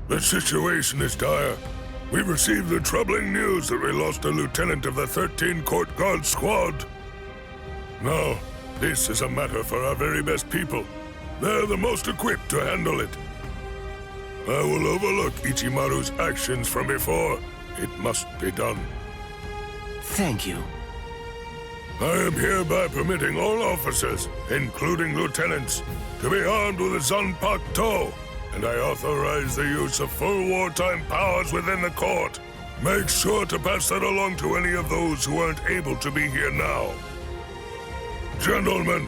The situation is dire. We've received the troubling news that we lost a lieutenant of the 13 Court Guard Squad. Now, this is a matter for our very best people. They're the most equipped to handle it. I will overlook Ichimaru's actions from before. It must be done. Thank you. I am hereby permitting all officers, including lieutenants, to be armed with a Zanpakuto, and I authorize the use of full wartime powers within the court. Make sure to pass that along to any of those who aren't able to be here now. Gentlemen,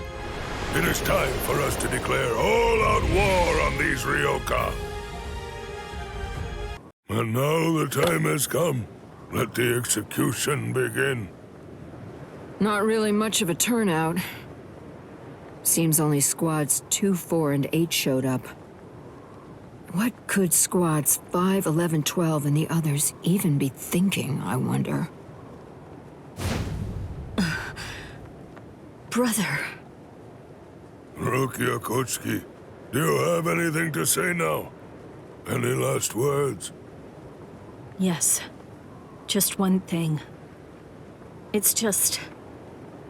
it is time for us to declare all-out war on these Ryoka. And now the time has come. Let the execution begin. Not really much of a turnout. Seems only squads 2, 4, and 8 showed up. What could squads 5, 11, 12, and the others even be thinking, I wonder? Brother. Rukia Kochiki, do you have anything to say now? Any last words? Yes. Just one thing. It's just...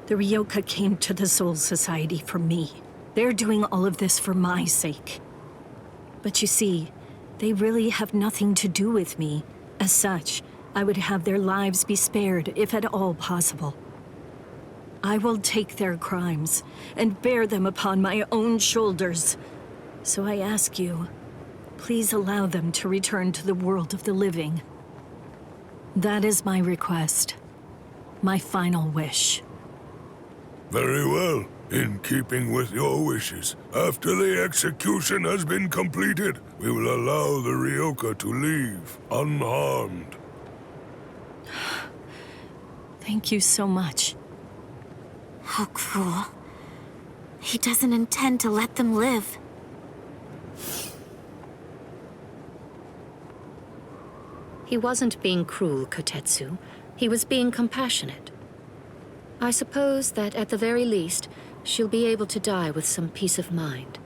the Ryoka came to the Soul Society for me. They're doing all of this for my sake. But you see, they really have nothing to do with me. As such, I would have their lives be spared, if at all possible. I will take their crimes and bear them upon my own shoulders. So I ask you, please allow them to return to the world of the living. That is my request. My final wish. Very well. In keeping with your wishes, after the execution has been completed, we will allow the Ryoka to leave unharmed. Thank you so much. How cruel. He doesn't intend to let them live. He wasn't being cruel, Kotetsu. He was being compassionate. I suppose that at the very least, she'll be able to die with some peace of mind.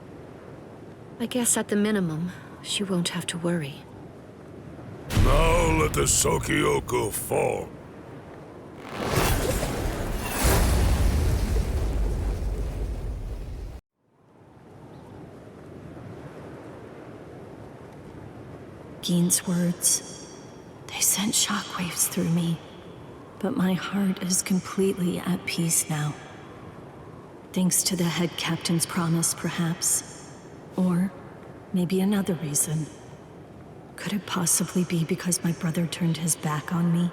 I guess at the minimum, she won't have to worry. Now let the Sokyoku fall. Gin's words, they sent shockwaves through me. But my heart is completely at peace now. Thanks to the head captain's promise, perhaps. Or maybe another reason. Could it possibly be because my brother turned his back on me?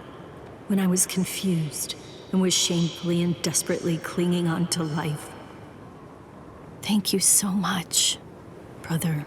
When I was confused and was shamefully and desperately clinging on to life. Thank you so much, brother.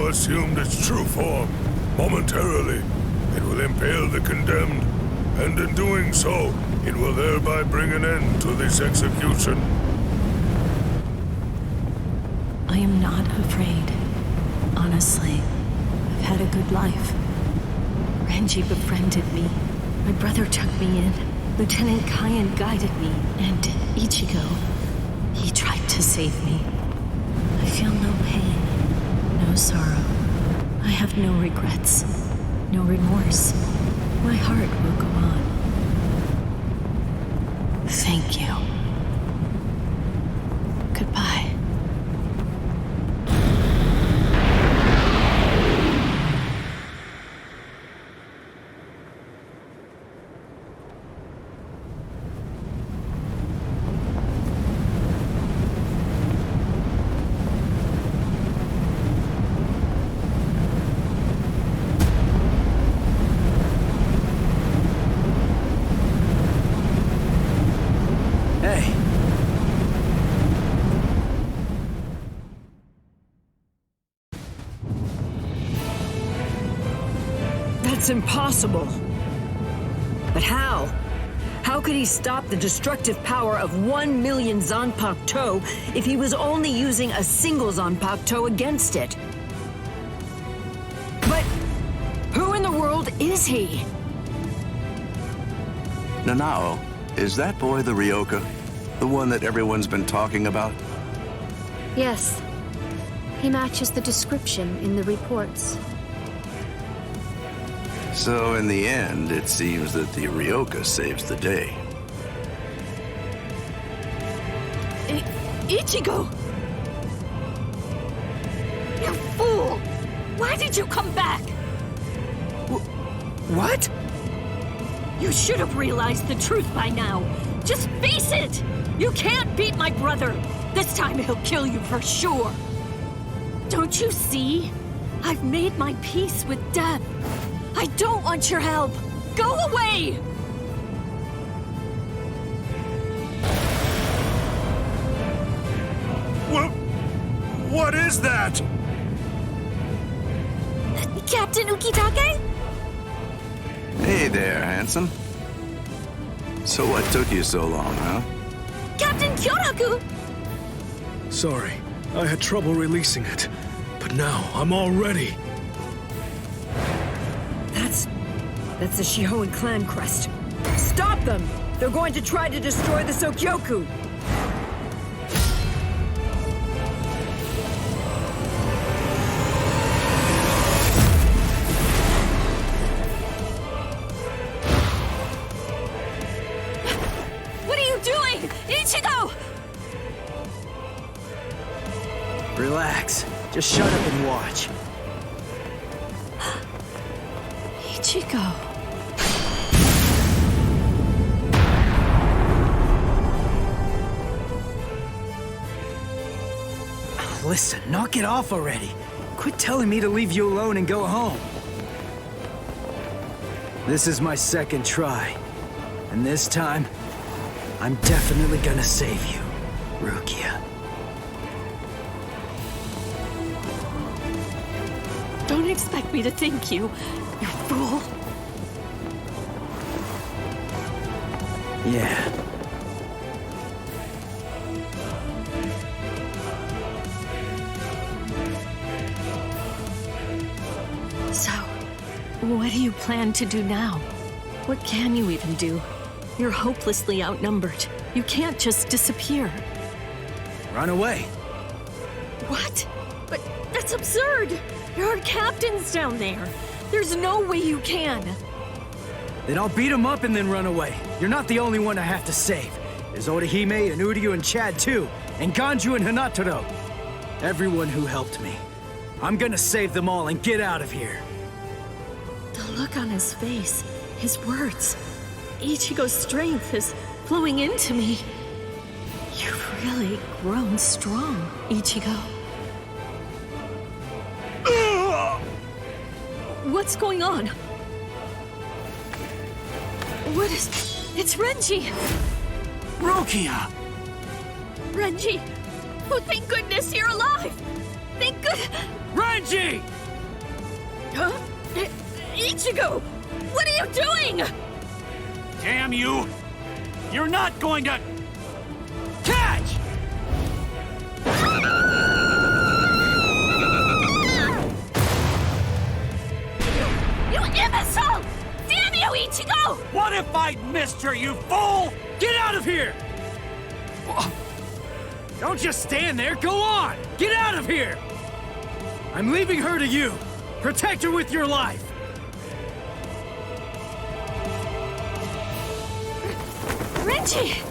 Assumed its true form. Momentarily, it will impale the condemned, and in doing so, it will thereby bring an end to this execution. I am not afraid. Honestly, I've had a good life. Renji befriended me. My brother took me in. Lieutenant Kyan guided me. And Ichigo, he tried to save me. I feel no pain. No sorrow. I have no regrets, no remorse. My heart will go on. Thank you. Goodbye. That's impossible. But how? How could he stop the destructive power of 1 million Zanpakuto if he was only using a single Zanpakuto against it? But who in the world is he? Nanao, is that boy the Ryoka? The one that everyone's been talking about? Yes. He matches the description in the reports. So in the end, it seems that the Ryoka saves the day. Ichigo! You fool! Why did you come back? What? You should have realized the truth by now. Just face it! You can't beat my brother! This time he'll kill you for sure! Don't you see? I've made my peace with death. I don't want your help! Go away! What is that? Captain Ukitake? Hey there, handsome. So what took you so long, huh? Captain Kyoraku! Sorry, I had trouble releasing it. But now, I'm all ready. That's the Shihoan clan crest. Stop them! They're going to try to destroy the Sokyoku! What are you doing? Ichigo! Relax. Just shut up and watch. Ichigo. Listen, knock it off already. Quit telling me to leave you alone and go home. This is my second try. And this time, I'm definitely gonna save you, Rukia. Don't expect me to thank you, you fool. Yeah. So, what do you plan to do now? What can you even do? You're hopelessly outnumbered. You can't just disappear. Run away. What? But that's absurd! There are captains down there. There's no way you can. Then I'll beat him up and then run away. You're not the only one I have to save. There's Orihime and Uryu and Chad too. And Ganju and Hinataro. Everyone who helped me. I'm gonna save them all and get out of here. The look on his face, his words. Ichigo's strength is flowing into me. You've really grown strong, Ichigo. What's going on? What is... It's Renji! Rukia! Renji! Oh, thank goodness you're alive! Thank good... Renji! Huh? Ichigo! What are you doing? Damn you! You're not going to... Catch! You imbecile! Damn you, Ichigo! What if I'd missed her, you fool? Get out of here! Don't just stand there, go on! Get out of here! I'm leaving her to you. Protect her with your life. Renji!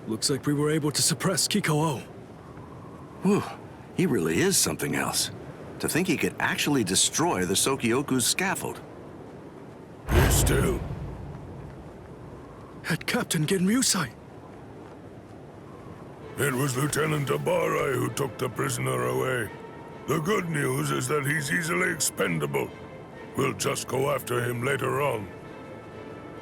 Looks like we were able to suppress Kiko-O. Whew, he really is something else. To think he could actually destroy the Sokyoku's scaffold. Be still. At Captain genryusai. It was Lieutenant Abarai who took the prisoner away. The good news is that he's easily expendable. We'll just go after him later on.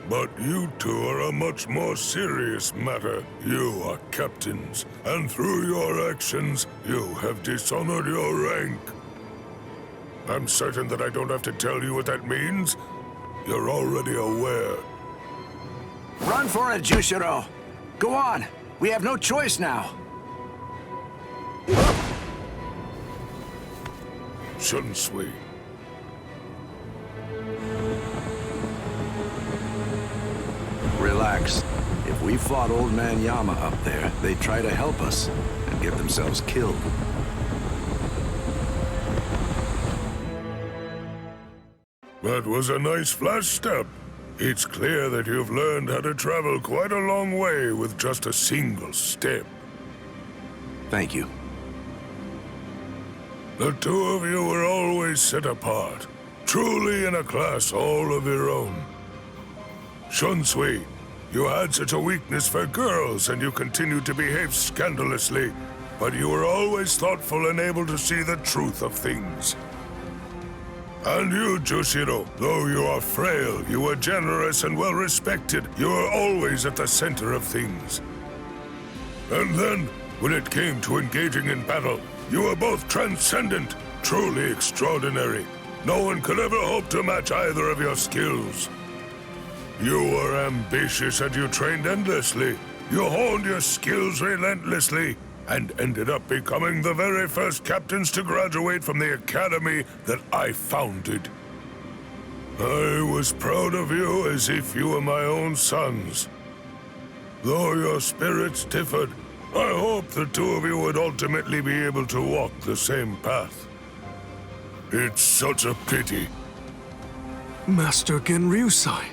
But you two are a much more serious matter. You are captains, and through your actions, you have dishonored your rank. I'm certain that I don't have to tell you what that means. You're already aware. Run for it, Jushiro! Go on! We have no choice now! Shunsui. Relax. If we fought Old Man Yama up there, they'd try to help us and get themselves killed. That was a nice flash step. It's clear that you've learned how to travel quite a long way with just a single step. Thank you. The two of you were always set apart, truly in a class all of your own. Shunsui, you had such a weakness for girls and you continued to behave scandalously, but you were always thoughtful and able to see the truth of things. And you, Jushiro, though you are frail, you were generous and well-respected. You were always at the center of things. And then, when it came to engaging in battle, you were both transcendent, truly extraordinary. No one could ever hope to match either of your skills. You were ambitious and you trained endlessly. You honed your skills relentlessly, and ended up becoming the very first captains to graduate from the academy that I founded. I was proud of you as if you were my own sons. Though your spirits differed, I hope the two of you would ultimately be able to walk the same path. It's such a pity. Master Genryusai.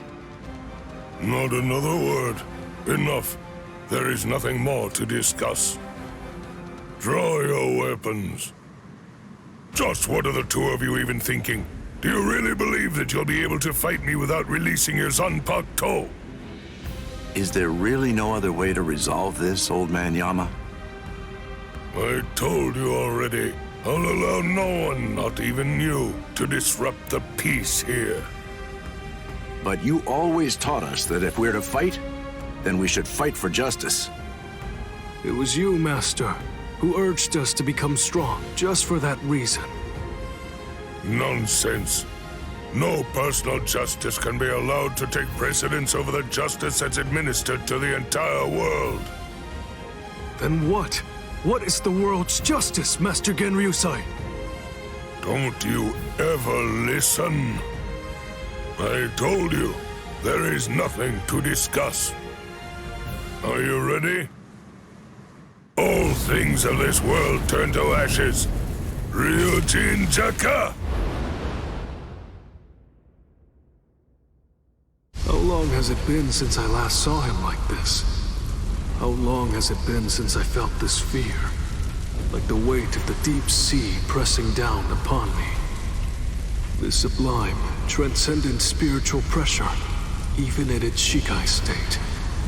Not another word. Enough. There is nothing more to discuss. Draw your weapons. Just what are the two of you even thinking? Do you really believe that you'll be able to fight me without releasing your Zanpakuto? Is there really no other way to resolve this, Old Man Yama? I told you already. I'll allow no one, not even you, to disrupt the peace here. But you always taught us that if we're to fight, then we should fight for justice. It was you, Master, who urged us to become strong just for that reason. Nonsense. No personal justice can be allowed to take precedence over the justice that's administered to the entire world. Then what? What is the world's justice, Master Genryusai? Don't you ever listen. I told you, there is nothing to discuss. Are you ready? All things of this world turn to ashes. Ryujin Jaka! How long has it been since I last saw him like this? How long has it been since I felt this fear? Like the weight of the deep sea pressing down upon me. This sublime, transcendent spiritual pressure, even in its Shikai state.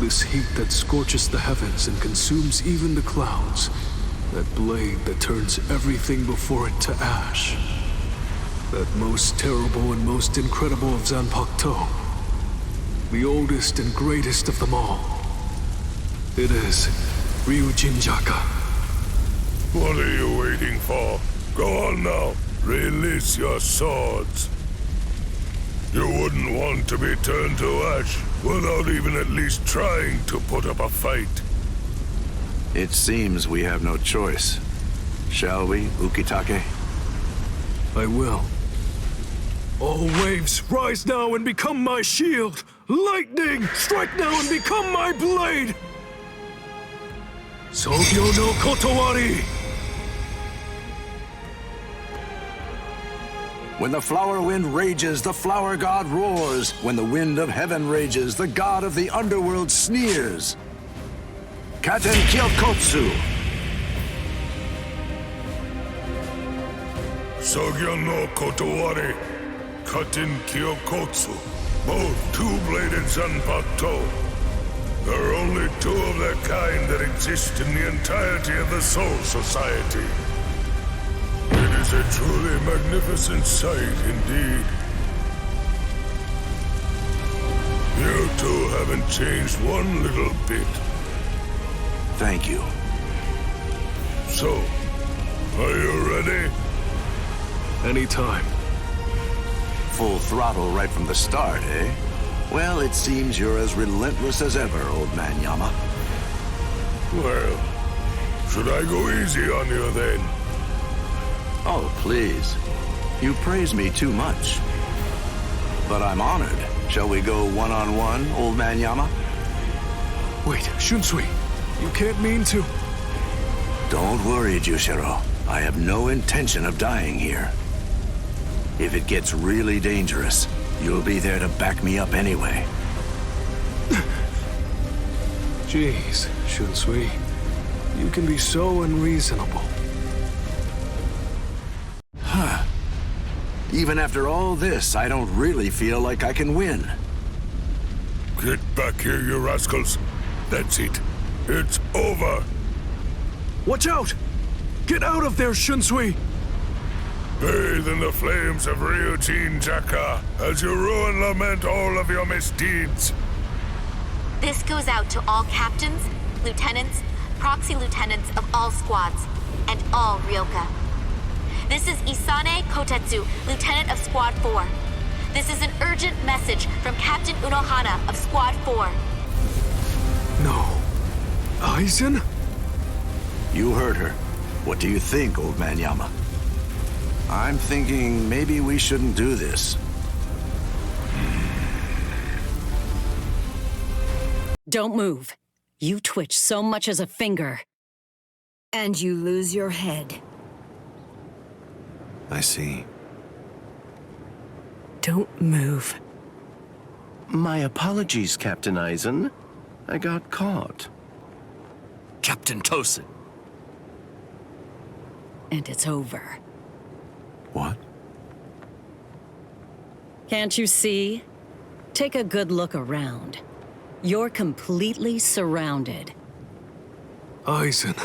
This heat that scorches the heavens and consumes even the clouds. That blade that turns everything before it to ash. That most terrible and most incredible of Zanpakuto. The oldest and greatest of them all. It is Ryujin Jaka. What are you waiting for? Go on now. Release your swords. You wouldn't want to be turned to ash without even at least trying to put up a fight. It seems we have no choice. Shall we, Ukitake? I will. All waves, rise now and become my shield! Lightning, strike now and become my blade! Sogyo no Kotowari! When the flower wind rages, the flower god roars. When the wind of heaven rages, the god of the underworld sneers. Katen Kyokotsu! Sogyo no Kotowari, Katen Kyokotsu, both two-bladed Zanpakuto. There are only two of their kind that exist in the entirety of the Soul Society. It is a truly magnificent sight indeed. You two haven't changed one little bit. Thank you. So, are you ready? Anytime. Full throttle right from the start, eh? Well, it seems you're as relentless as ever, old man Yama. Well, should I go easy on you then? Oh, please. You praise me too much. But I'm honored. Shall we go one-on-one, old man Yama? Wait, Shunsui, you can't mean to... Don't worry, Jushiro. I have no intention of dying here. If it gets really dangerous, you'll be there to back me up anyway. Jeez, Shunsui, you can be so unreasonable. Huh. Even after all this, I don't really feel like I can win. Get back here, you rascals. That's it. It's over. Watch out! Get out of there, Shunsui! Bathe in the flames of Ryujin Jaka as you rue and lament all of your misdeeds. This goes out to all captains, lieutenants, proxy lieutenants of all squads, and all Ryoka. This is Isane Kotetsu, lieutenant of Squad 4. This is an urgent message from Captain Unohana of Squad 4. No. Aizen? You heard her. What do you think, old man Yama? I'm thinking maybe we shouldn't do this. Don't move. You twitch so much as a finger. And you lose your head. I see. Don't move. My apologies, Captain Aizen. I got caught. Captain Tosin. And it's over. What? Can't you see? Take a good look around. You're completely surrounded. Aizen.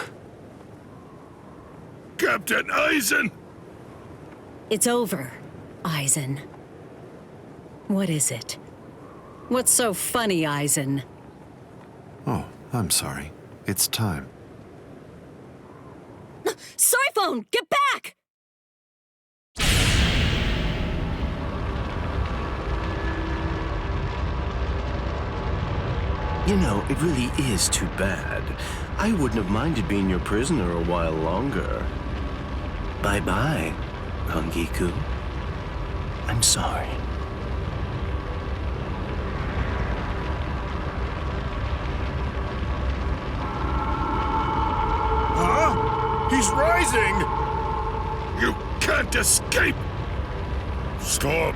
Captain Aizen! It's over, Aizen. What is it? What's so funny, Aizen? Oh, I'm sorry. It's time. Soiphone, get back! You know, it really is too bad. I wouldn't have minded being your prisoner a while longer. Bye-bye, Kongiku. I'm sorry. Huh? He's rising! You can't escape! Stop!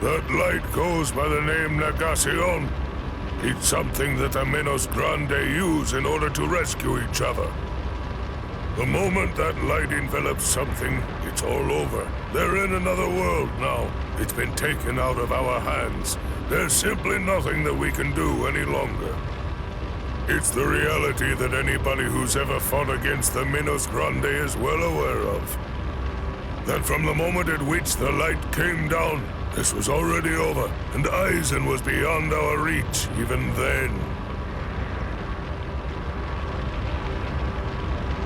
That light goes by the name Negacion. It's something that the Menos Grande use in order to rescue each other. The moment that light envelops something, it's all over. They're in another world now. It's been taken out of our hands. There's simply nothing that we can do any longer. It's the reality that anybody who's ever fought against the Menos Grande is well aware of. That from the moment at which the light came down, this was already over, and Aizen was beyond our reach even then.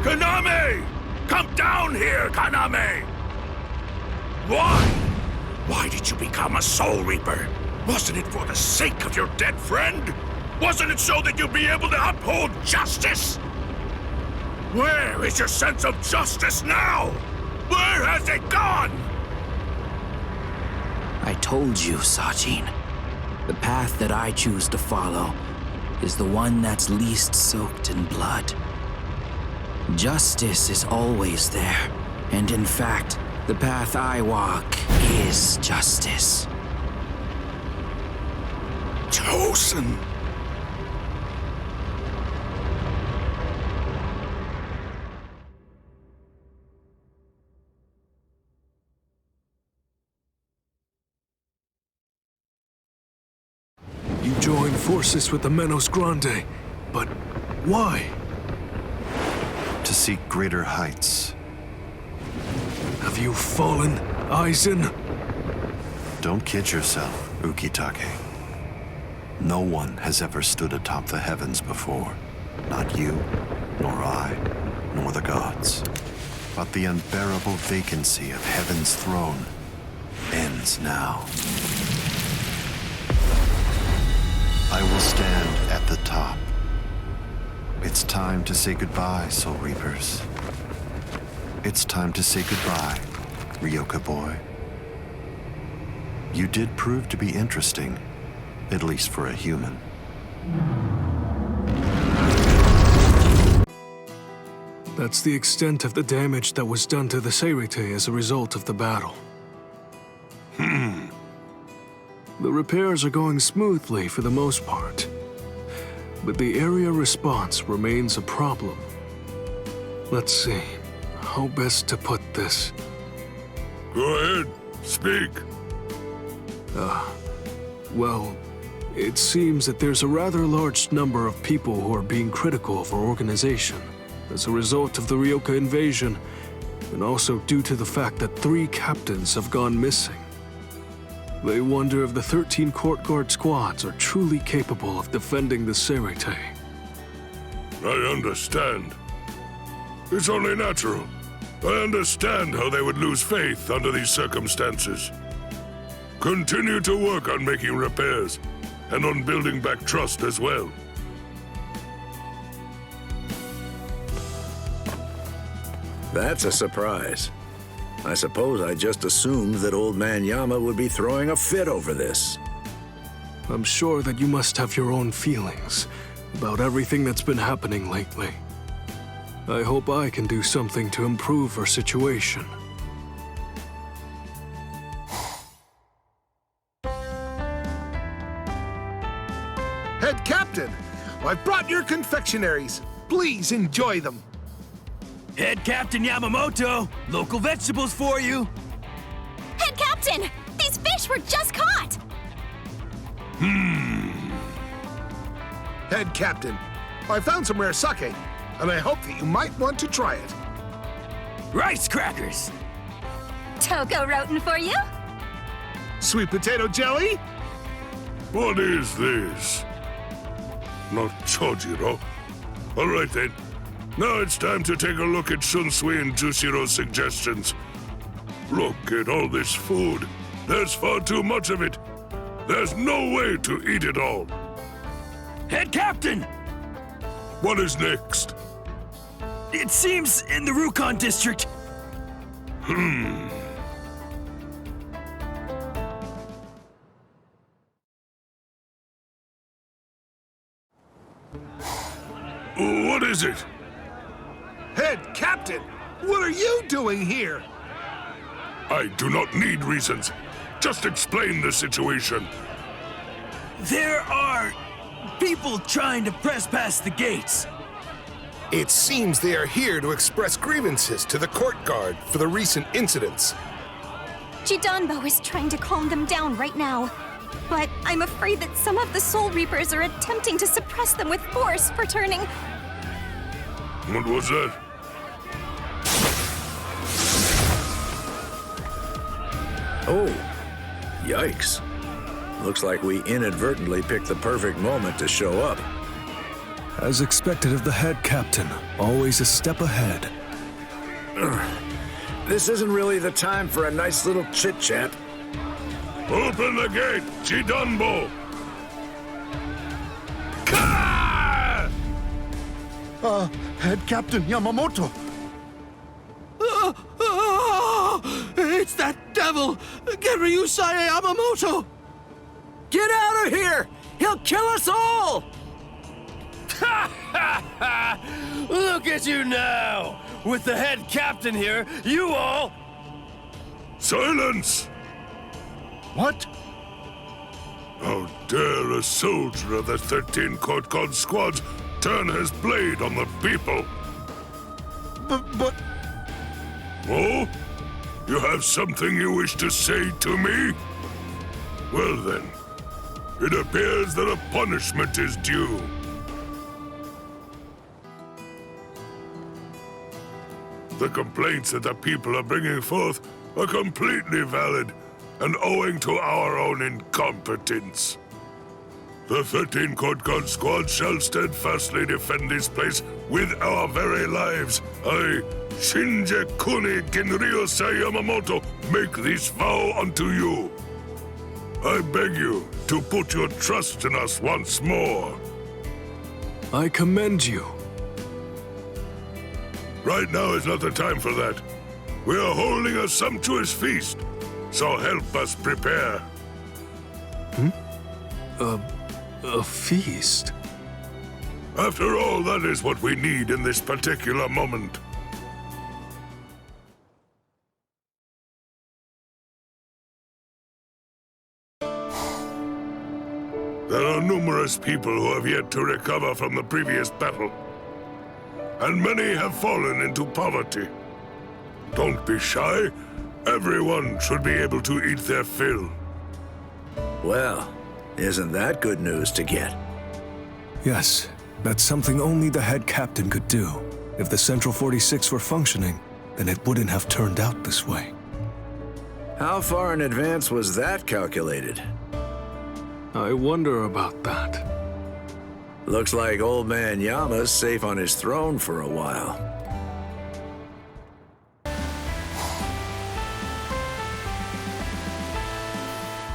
Kaname! Come down here, Kaname! Why? Why did you become a Soul Reaper? Wasn't it for the sake of your dead friend? Wasn't it so that you'd be able to uphold justice? Where is your sense of justice now? Where has it gone? I told you, Sajin. The path that I choose to follow is the one that's least soaked in blood. Justice is always there, and in fact, the path I walk is justice. Tosin! You joined forces with the Menos Grande, but why? To seek greater heights. Have you fallen, Aizen? Don't kid yourself, Ukitake. No one has ever stood atop the heavens before. Not you, nor I, nor the gods. But the unbearable vacancy of heaven's throne ends now. I will stand at the top. It's time to say goodbye, Soul Reapers. It's time to say goodbye, Ryoka boy. You did prove to be interesting, at least for a human. That's the extent of the damage that was done to the Seirite as a result of the battle. The repairs are going smoothly for the most part, but the area response remains a problem. Let's see, how best to put this? Go ahead, speak. Well, it seems that there's a rather large number of people who are being critical of our organization as a result of the Ryoka invasion, and also due to the fact that 3 captains have gone missing. They wonder if the 13 court guard squads are truly capable of defending the Seirite. I understand. It's only natural. I understand how they would lose faith under these circumstances. Continue to work on making repairs, and on building back trust as well. That's a surprise. I suppose I just assumed that old man Yama would be throwing a fit over this. I'm sure that you must have your own feelings about everything that's been happening lately. I hope I can do something to improve our situation. Head Captain, I've brought your confectionaries. Please enjoy them. Head Captain Yamamoto, local vegetables for you. Head Captain! These fish were just caught! Head Captain, I found some rare sake, and I hope that you might want to try it. Rice crackers. Toko roten for you? Sweet potato jelly? What is this? Not Chojiro. All right then. Now it's time to take a look at Shunsui and Jushiro's suggestions. Look at all this food. There's far too much of it. There's no way to eat it all. Head Captain! What is next? It seems in the Rukon district. What is it? Head Captain, what are you doing here? I do not need reasons. Just explain the situation. There are people trying to press past the gates. It seems they are here to express grievances to the court guard for the recent incidents. Jidanbo is trying to calm them down right now. But I'm afraid that some of the Soul Reapers are attempting to suppress them with force for turning... What was that? Oh, yikes. Looks like we inadvertently picked the perfect moment to show up. As expected of the head captain, always a step ahead. This isn't really the time for a nice little chit-chat. Open the gate, Jidanbo! Head Captain Yamamoto. It's that devil, genryusai Yamamoto! Get out of here! He'll kill us all! Look at you now! With the head captain here, you all... Silence! What? How dare a soldier of the 13 Court God squads turn his blade on the people? But... Oh? You have something you wish to say to me? Well then, it appears that a punishment is due. The complaints that the people are bringing forth are completely valid and owing to our own incompetence. The 13 Court Guard squad shall steadfastly defend this place with our very lives. I, shigekuni genryusai Yamamoto, make this vow unto you. I beg you to put your trust in us once more. I commend you. Right now is not the time for that. We are holding a sumptuous feast, so help us prepare. A feast? After all, that is what we need in this particular moment. There are numerous people who have yet to recover from the previous battle, and many have fallen into poverty. Don't be shy. Everyone should be able to eat their fill. Well, isn't that good news to get? Yes, that's something only the head captain could do. If the Central 46 were functioning, then it wouldn't have turned out this way. How far in advance was that calculated? I wonder about that. Looks like old man Yama's safe on his throne for a while.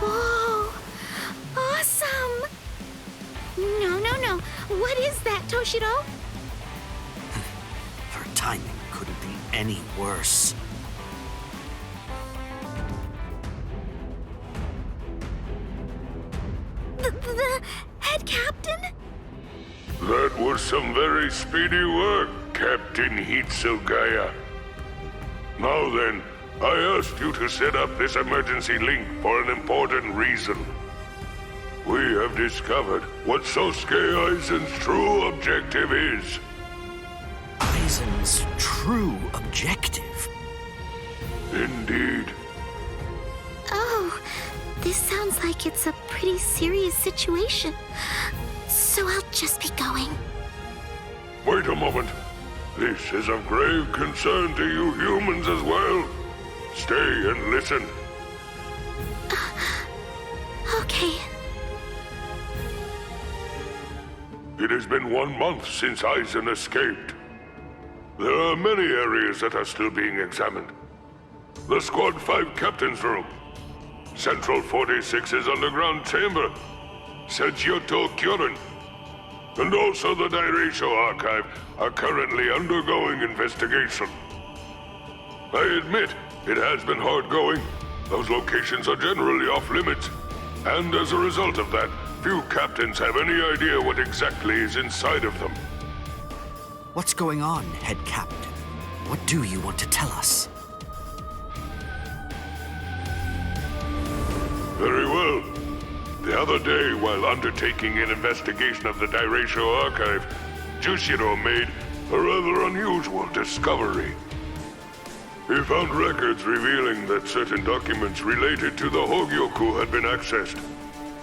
Whoa! Awesome! No. What is that, Toshiro? Her timing couldn't be any worse. The head captain? That was some very speedy work, Captain Hitsugaya. Now then, I asked you to set up this emergency link for an important reason. We have discovered what Sosuke Aizen's true objective is. Aizen's true objective? Indeed. Oh, this sounds like it's a pretty serious situation. So I'll just be going. Wait a moment. This is of grave concern to you humans as well. Stay and listen. Okay. It has been 1 month since Aizen escaped. There are many areas that are still being examined. The Squad 5 Captain's Room, Central 46's underground chamber, Senjutto Kyorin, and also the Dairaisho Archive are currently undergoing investigation. I admit, it has been hard going. Those locations are generally off limits, and as a result of that, few captains have any idea what exactly is inside of them. What's going on, Head Captain? What do you want to tell us? Very well. The other day, while undertaking an investigation of the Dairaisho Archive, Jushiro made a rather unusual discovery. He found records revealing that certain documents related to the Hogyoku had been accessed.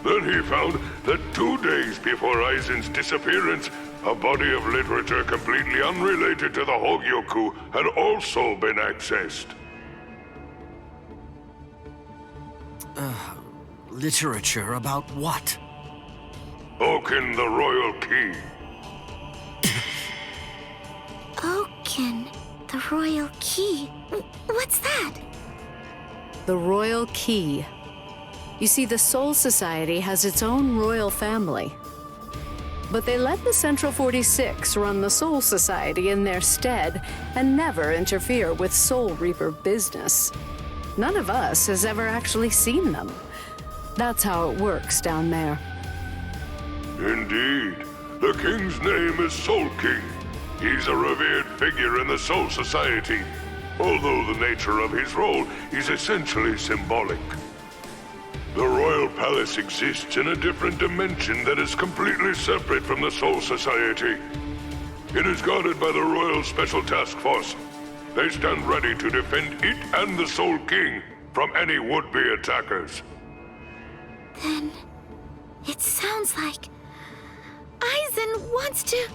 Then he found that 2 days before Aizen's disappearance, a body of literature completely unrelated to the Hogyoku had also been accessed. Literature about what? Awaken the Royal Key. Awaken, the Royal Key. What's that? The Royal Key. You see, the Soul Society has its own royal family. But they let the Central 46 run the Soul Society in their stead and never interfere with Soul Reaper business. None of us has ever actually seen them. That's how it works down there. Indeed. The king's name is Soul King. He's a revered figure in the Soul Society, although the nature of his role is essentially symbolic. The Royal Palace exists in a different dimension that is completely separate from the Soul Society. It is guarded by the Royal Special Task Force. They stand ready to defend it and the Soul King from any would-be attackers. Then, it sounds like Aizen wants to...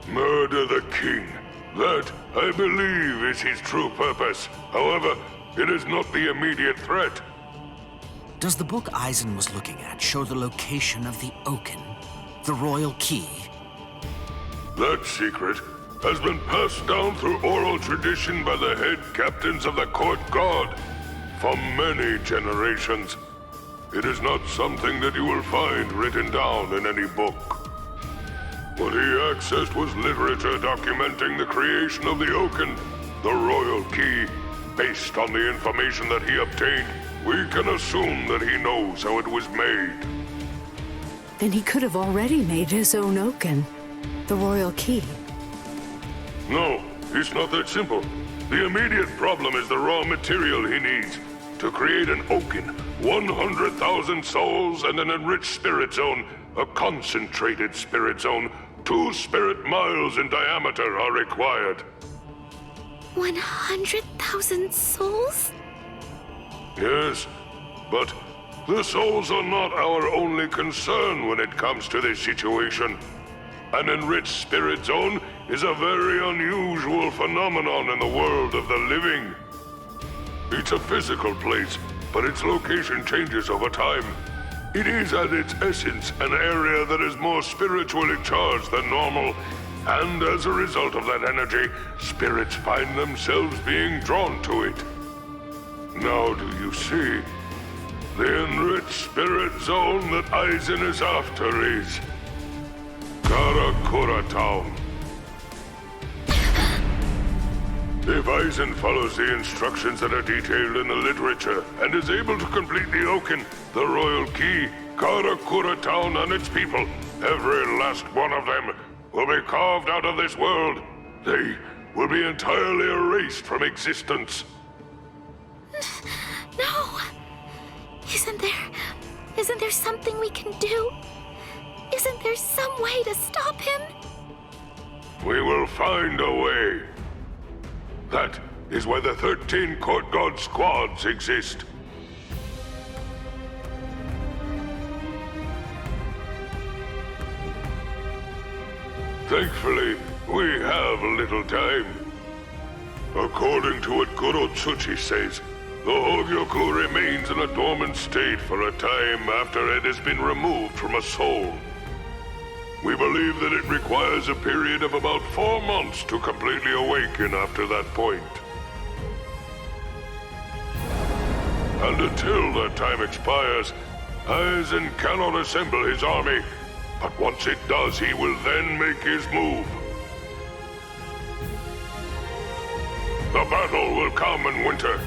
Murder the king. That, I believe, is his true purpose. However, it is not the immediate threat. Does the book Aizen was looking at show the location of the Oaken, the royal key? That secret has been passed down through oral tradition by the head captains of the court guard for many generations. It is not something that you will find written down in any book. What he accessed was literature documenting the creation of the Oaken, the royal key. Based on the information that he obtained, we can assume that he knows how it was made. Then he could have already made his own Oaken, the royal key. No, it's not that simple. The immediate problem is the raw material he needs. To create an Oaken, 100,000 souls and an enriched spirit zone, a concentrated spirit zone, 2 spirit miles in diameter are required. 100,000 souls? Yes, but the souls are not our only concern when it comes to this situation. An enriched spirit zone is a very unusual phenomenon in the world of the living. It's a physical place, but its location changes over time. It is at its essence an area that is more spiritually charged than normal, and as a result of that energy, spirits find themselves being drawn to it. Now do you see? The enriched spirit zone that Aizen is after is Karakura Town. If Aizen follows the instructions that are detailed in the literature and is able to complete the Oaken, the royal key, Karakura Town and its people, every last one of them, will be carved out of this world. They will be entirely erased from existence. No! Isn't there something we can do? Isn't there some way to stop him? We will find a way. That is why the 13 court guard squads exist. Thankfully, we have a little time. According to what Kurotsuchi says, the Hogyoku remains in a dormant state for a time after it has been removed from a soul. We believe that it requires a period of about 4 months to completely awaken after that point. And until that time expires, Aizen cannot assemble his army, but once it does, he will then make his move. The battle will come in winter.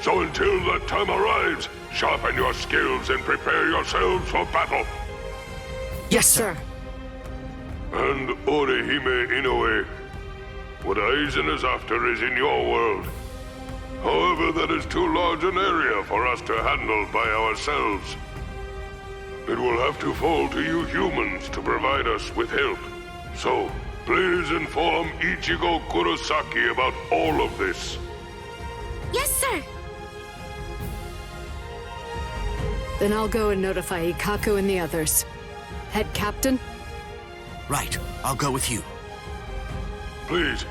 So until that time arrives, sharpen your skills and prepare yourselves for battle. Yes, sir. And Orihime Inoue, what Aizen is after is in your world. However, that is too large an area for us to handle by ourselves. It will have to fall to you humans to provide us with help. So, please inform Ichigo Kurosaki about all of this. Yes, sir! Then I'll go and notify Ikaku and the others. Head Captain? Right, I'll go with you. Please,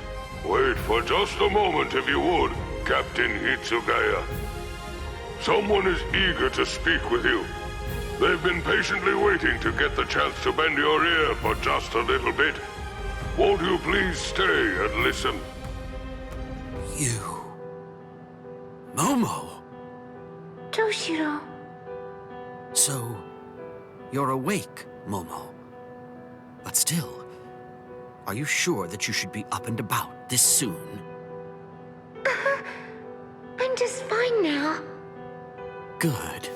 wait for just a moment if you would, Captain Hitsugaya. Someone is eager to speak with you. They've been patiently waiting to get the chance to bend your ear for just a little bit. Won't you please stay and listen? You... Momo! Toshiro. So, you're awake, Momo. But still, are you sure that you should be up and about this soon? I'm just fine now. Good.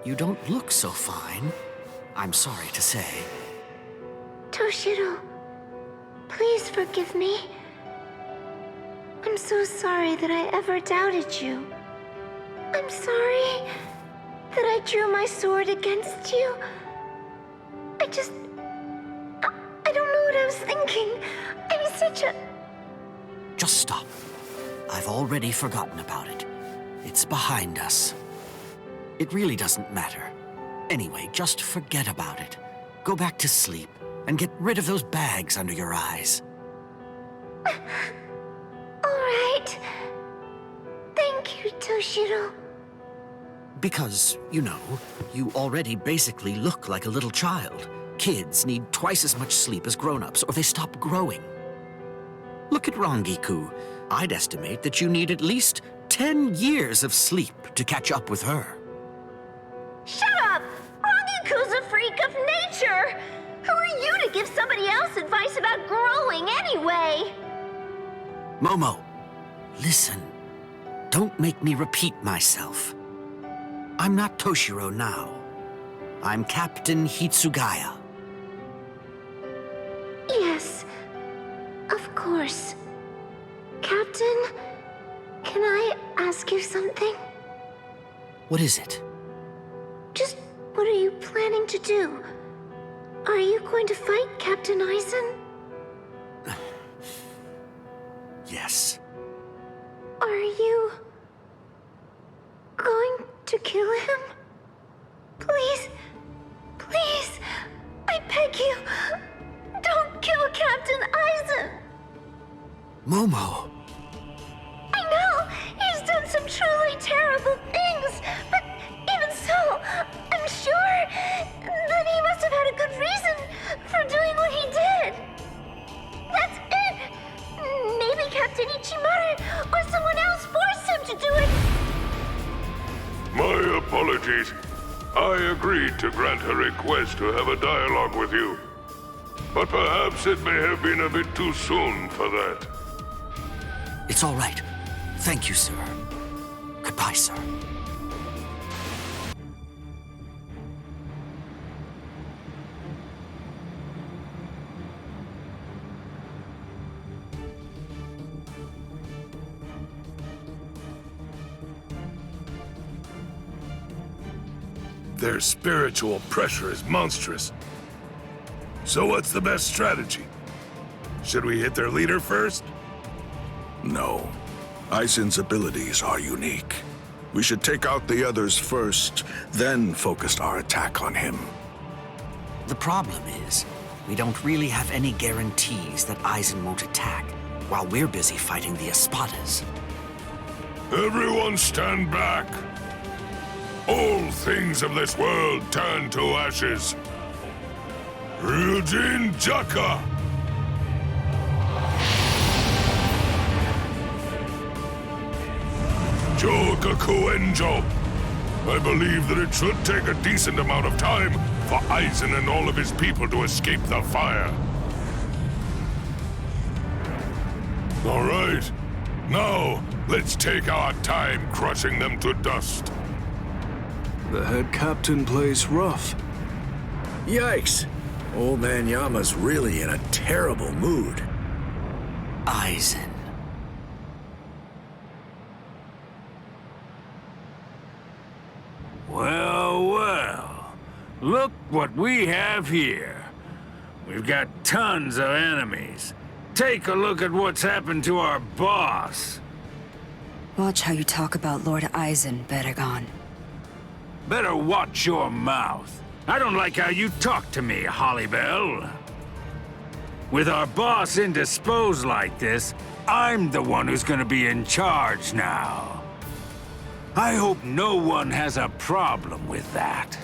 You don't look so fine, I'm sorry to say. Toshiro, please forgive me. I'm so sorry that I ever doubted you. I'm sorry that I drew my sword against you. I don't know what I was thinking. I'm such a... Just stop. I've already forgotten about it. It's behind us. It really doesn't matter. Anyway, just forget about it. Go back to sleep and get rid of those bags under your eyes. All right. Thank you, Toshiro. Because, you know, you already basically look like a little child. Kids need twice as much sleep as grown-ups, or they stop growing. Look at Rangiku. I'd estimate that you need at least 10 years of sleep to catch up with her. Shut up! Rangiku's a freak of nature! Who are you to give somebody else advice about growing anyway? Momo, listen. Don't make me repeat myself. I'm not Toshiro now. I'm Captain Hitsugaya. Yes, of course. Captain, can I ask you something? What is it? Just what are you planning to do? Are you going to fight Captain Aizen? Yes. Are you going to kill him? Please, please, I beg you, don't kill Captain Aizen! Momo! I know, he's done some truly terrible things, but even so, I'm sure that he must have had a good reason for doing what he did. That's it! Maybe Captain Ichimaru or someone else forced him to do it! My apologies. I agreed to grant her request to have a dialogue with you. But perhaps it may have been a bit too soon for that. It's all right. Thank you, sir. Goodbye, sir. Their spiritual pressure is monstrous. So what's the best strategy? Should we hit their leader first? No. Aizen's abilities are unique. We should take out the others first, then focus our attack on him. The problem is, we don't really have any guarantees that Aizen won't attack, while we're busy fighting the Espadas. Everyone stand back! All things of this world turn to ashes. Ryujin Jaka! Jogaku Enjo! I believe that it should take a decent amount of time for Aizen and all of his people to escape the fire. All right. Now, let's take our time crushing them to dust. The head captain plays rough. Yikes! Old man Yama's really in a terrible mood. Aizen. Well, well. Look what we have here. We've got tons of enemies. Take a look at what's happened to our boss. Watch how you talk about Lord Aizen, Bedagon. Better watch your mouth. I don't like how you talk to me, Hollybell. With our boss indisposed like this, I'm the one who's gonna be in charge now. I hope no one has a problem with that.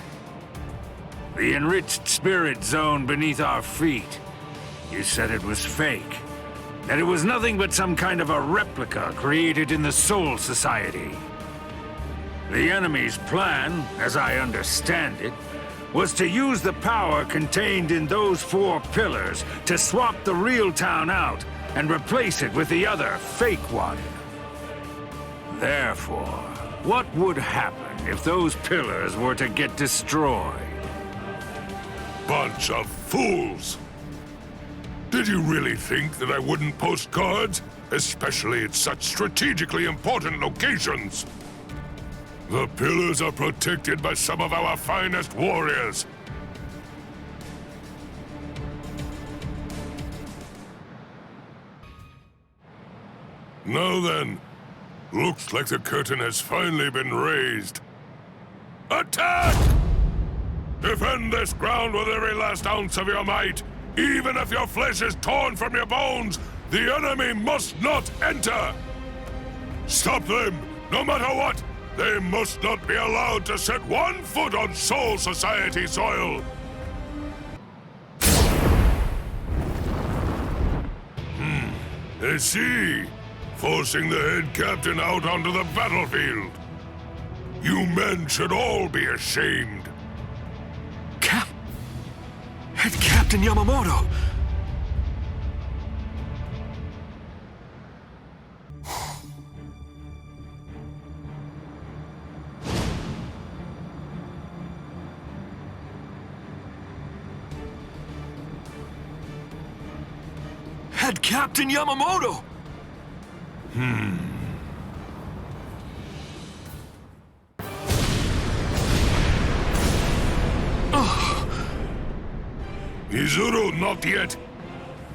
The enriched spirit zone beneath our feet. You said it was fake. That it was nothing but some kind of a replica created in the Soul Society. The enemy's plan, as I understand it, was to use the power contained in those 4 pillars to swap the real town out and replace it with the other, fake one. Therefore, what would happen if those pillars were to get destroyed? Bunch of fools! Did you really think that I wouldn't post guards, especially at such strategically important locations? The pillars are protected by some of our finest warriors. Now then, looks like the curtain has finally been raised. Attack! Defend this ground with every last ounce of your might. Even if your flesh is torn from your bones, the enemy must not enter! Stop them, no matter what! They must not be allowed to set one foot on Soul Society soil! I see. Forcing the head captain out onto the battlefield. You men should all be ashamed. Head Captain Yamamoto! Head Captain Yamamoto! Izuru, not yet.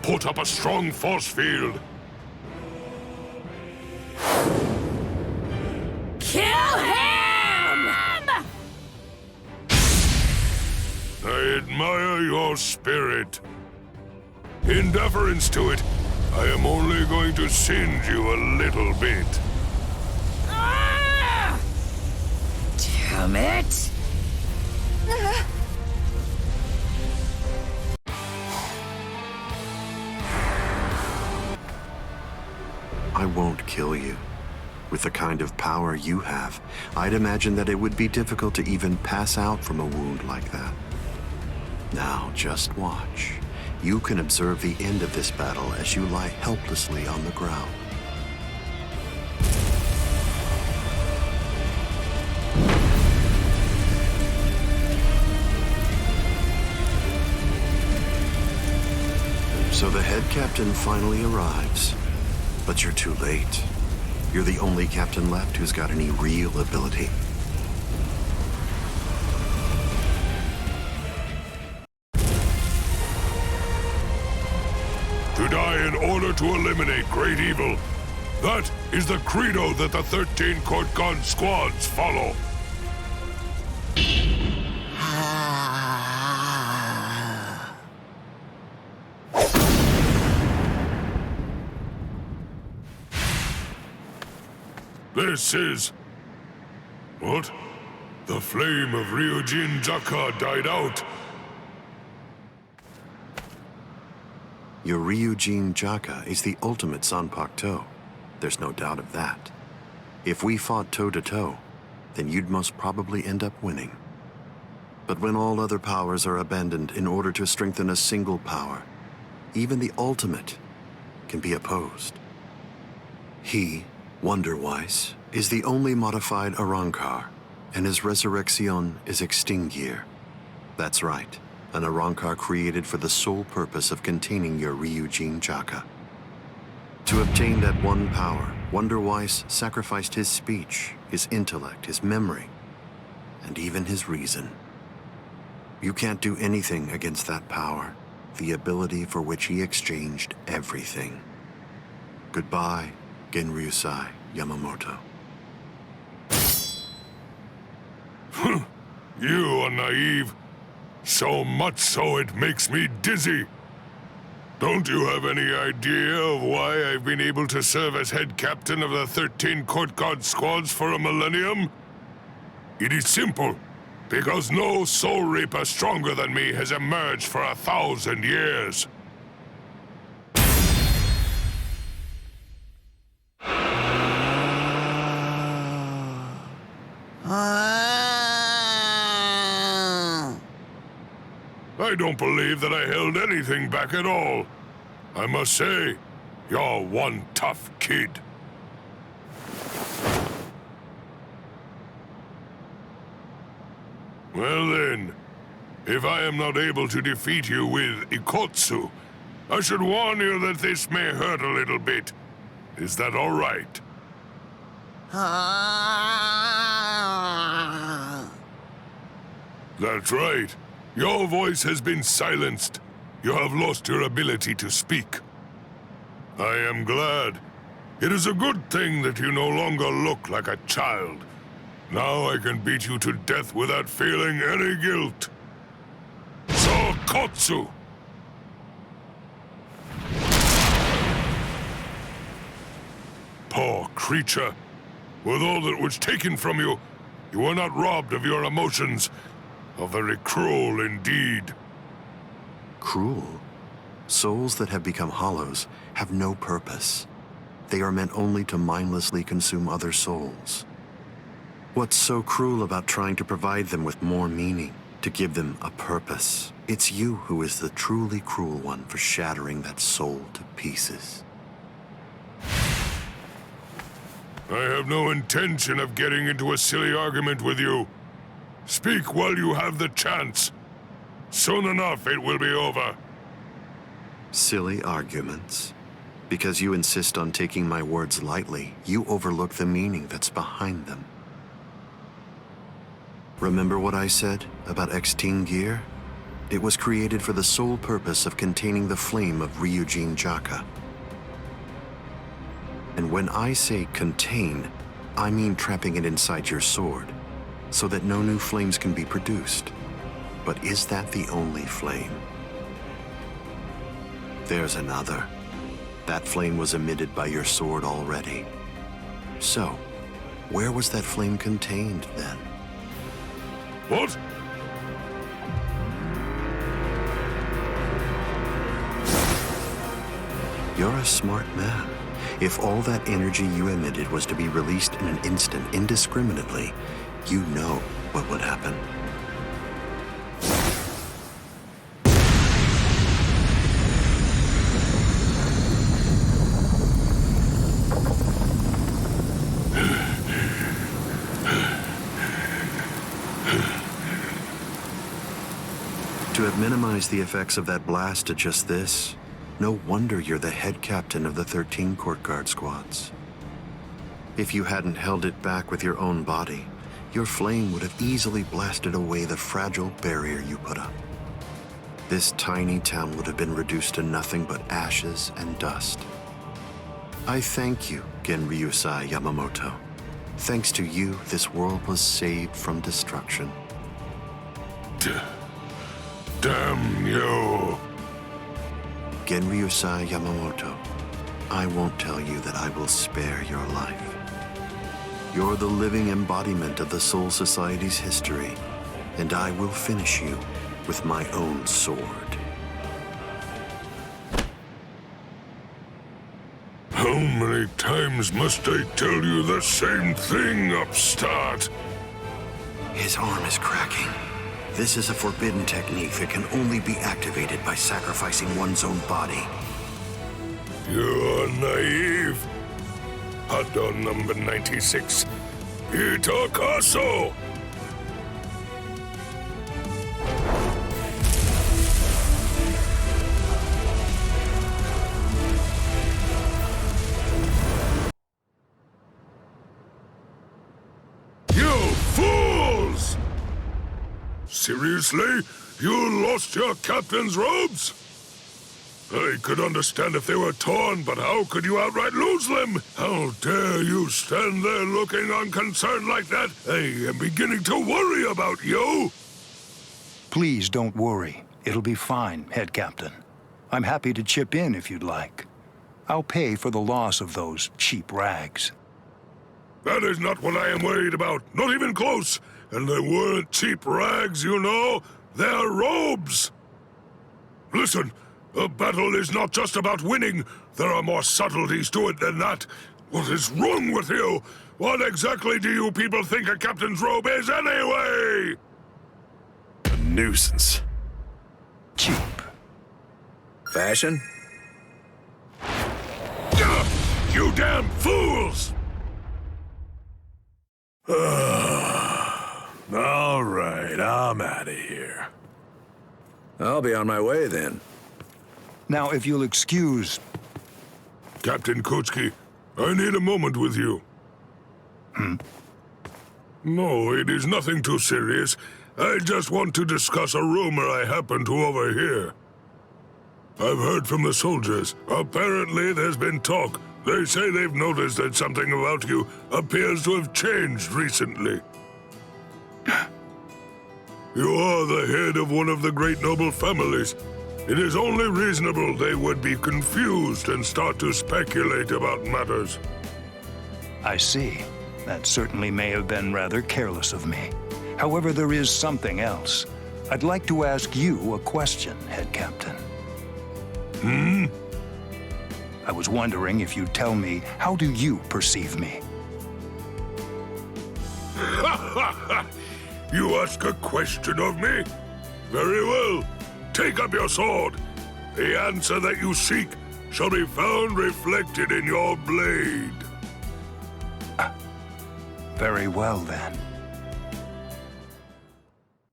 Put up a strong force field. Kill him! I admire your spirit. In deference to it, I am only going to singe you a little bit. Damn it! I won't kill you. With the kind of power you have, I'd imagine that it would be difficult to even pass out from a wound like that. Now, just watch. You can observe the end of this battle as you lie helplessly on the ground. So the head captain finally arrives. But you're too late. You're the only captain left who's got any real ability. To die in order to eliminate great evil. That is the credo that the 13 Court God squads follow. This is... What? The flame of Ryujin Jaka died out. Your Ryujin Jaka is the ultimate Zanpakuto. There's no doubt of that. If we fought toe-to-toe, then you'd most probably end up winning. But when all other powers are abandoned in order to strengthen a single power, even the ultimate can be opposed. He, Wonderwise, is the only modified Arrancar, and his resurrection is Extinguir. That's right, an Arrancar created for the sole purpose of containing your Ryujin Jaka. To obtain that one power, Wonderwise sacrificed his speech, his intellect, his memory, and even his reason. You can't do anything against that power, the ability for which he exchanged everything. Goodbye, genryusai Yamamoto. You are naive. So much so it makes me dizzy. Don't you have any idea of why I've been able to serve as head captain of the 13 Court Guard squads for a millennium? It is simple. Because no soul reaper stronger than me has emerged for 1,000 years. I don't believe that I held anything back at all. I must say, you're one tough kid. Well then, if I am not able to defeat you with Ikotsu, I should warn you that this may hurt a little bit. Is that all right? That's right. Your voice has been silenced. You have lost your ability to speak. I am glad. It is a good thing that you no longer look like a child. Now I can beat you to death without feeling any guilt. Sokotsu! Poor creature. With all that was taken from you, you were not robbed of your emotions. How very cruel indeed. Cruel? Souls that have become hollows have no purpose. They are meant only to mindlessly consume other souls. What's so cruel about trying to provide them with more meaning, to give them a purpose? It's you who is the truly cruel one for shattering that soul to pieces. I have no intention of getting into a silly argument with you. Speak while you have the chance. Soon enough, it will be over. Silly arguments? Because you insist on taking my words lightly, you overlook the meaning that's behind them. Remember what I said about X-Teen gear? It was created for the sole purpose of containing the flame of Ryujin Jaka. And when I say contain, I mean trapping it inside your sword, so that no new flames can be produced. But is that the only flame? There's another. That flame was emitted by your sword already. So, where was that flame contained then? What? You're a smart man. If all that energy you emitted was to be released in an instant indiscriminately, you know what would happen. To have minimized the effects of that blast to just this, no wonder you're the head captain of the 13 Court Guard squads. If you hadn't held it back with your own body, your flame would have easily blasted away the fragile barrier you put up. This tiny town would have been reduced to nothing but ashes and dust. I thank you, Genryusai Yamamoto. Thanks to you, this world was saved from destruction. Damn you! Genryusai Yamamoto, I won't tell you that I will spare your life. You're the living embodiment of the Soul Society's history, and I will finish you with my own sword. How many times must I tell you the same thing, upstart? His arm is cracking. This is a forbidden technique that can only be activated by sacrificing one's own body. You're naive. Hot on number 96. Itakaso! Seriously? You lost your captain's robes? I could understand if they were torn, but how could you outright lose them? How dare you stand there looking unconcerned like that? I am beginning to worry about you. Please don't worry. It'll be fine, Head Captain. I'm happy to chip in if you'd like. I'll pay for the loss of those cheap rags. That is not what I am worried about. Not even close. And they weren't cheap rags, you know. They're robes. Listen, a battle is not just about winning. There are more subtleties to it than that. What is wrong with you? What exactly do you people think a captain's robe is anyway? A nuisance. Cheap. Fashion? You damn fools! All right, I'm out of here. I'll be on my way then. Now, if you'll excuse... Captain Kuchiki, I need a moment with you. No, it is nothing too serious. I just want to discuss a rumor I happen to overhear. I've heard from the soldiers. Apparently there's been talk. They say they've noticed that something about you appears to have changed recently. You are the head of one of the great noble families. It is only reasonable they would be confused and start to speculate about matters. I see. That certainly may have been rather careless of me. However, there is something else. I'd like to ask you a question, Head Captain. I was wondering if you'd tell me, how do you perceive me? You ask a question of me? Very well. Take up your sword. The answer that you seek shall be found reflected in your blade. Very well, then.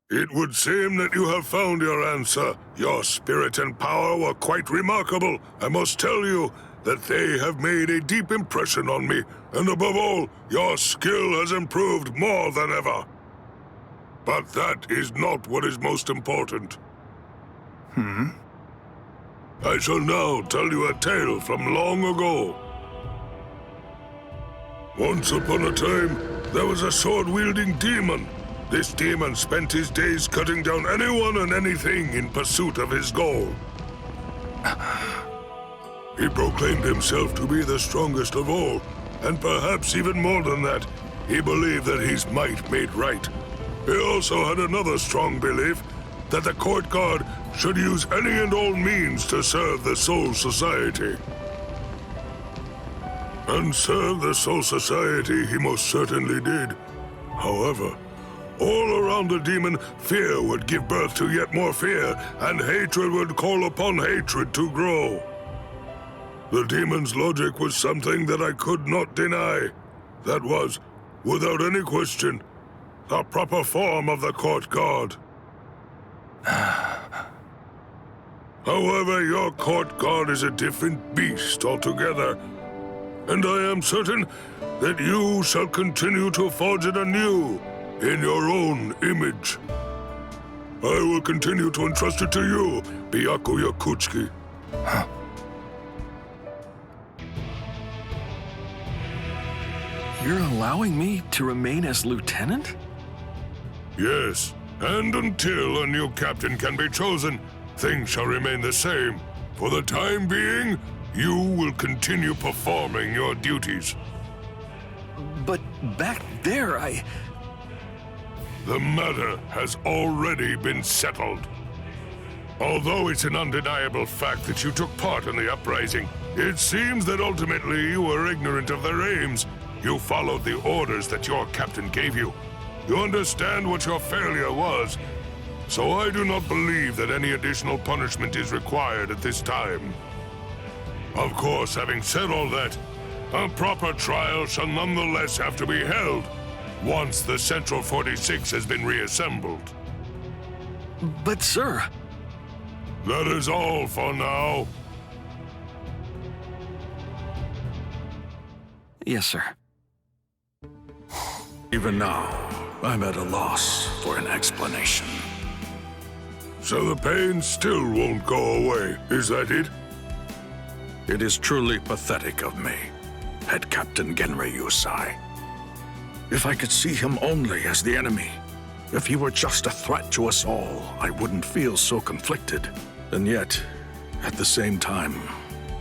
It would seem that you have found your answer. Your spirit and power were quite remarkable. I must tell you that they have made a deep impression on me, and above all, your skill has improved more than ever. But that is not what is most important. I shall now tell you a tale from long ago. Once upon a time, there was a sword-wielding demon. This demon spent his days cutting down anyone and anything in pursuit of his goal. He proclaimed himself to be the strongest of all, and perhaps even more than that, he believed that his might made right. He also had another strong belief, that the court guard should use any and all means to serve the Soul Society. And serve the Soul Society he most certainly did. However, all around the demon, fear would give birth to yet more fear, and hatred would call upon hatred to grow. The demon's logic was something that I could not deny. That was, without any question, the proper form of the court guard. However, your court guard is a different beast altogether, and I am certain that you shall continue to forge it anew in your own image. I will continue to entrust it to you, Byaku Yakutsuki. You're allowing me to remain as lieutenant? Yes, and until a new captain can be chosen, things shall remain the same. For the time being, you will continue performing your duties. But back there, The matter has already been settled. Although it's an undeniable fact that you took part in the uprising, it seems that ultimately you were ignorant of their aims. You followed the orders that your captain gave you. You understand what your failure was, so I do not believe that any additional punishment is required at this time. Of course, having said all that, a proper trial shall nonetheless have to be held once the Central 46 has been reassembled. But sir... That is all for now. Yes, sir. Even now, I'm at a loss for an explanation. So the pain still won't go away, is that it? It is truly pathetic of me, Head Captain genryusai. If I could see him only as the enemy, if he were just a threat to us all, I wouldn't feel so conflicted. And yet, at the same time,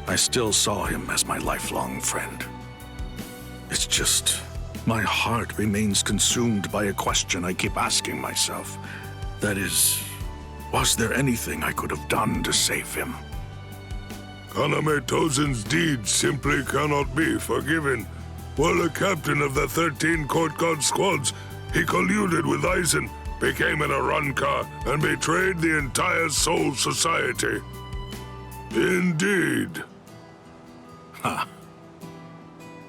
I still saw him as my lifelong friend. It's just, my heart remains consumed by a question I keep asking myself. That is, was there anything I could have done to save him? Kaname Tozen's deeds simply cannot be forgiven. While a captain of the 13 court guard squads, he colluded with Aizen, became an Arrancar, and betrayed the entire Soul Society. Indeed. Ha.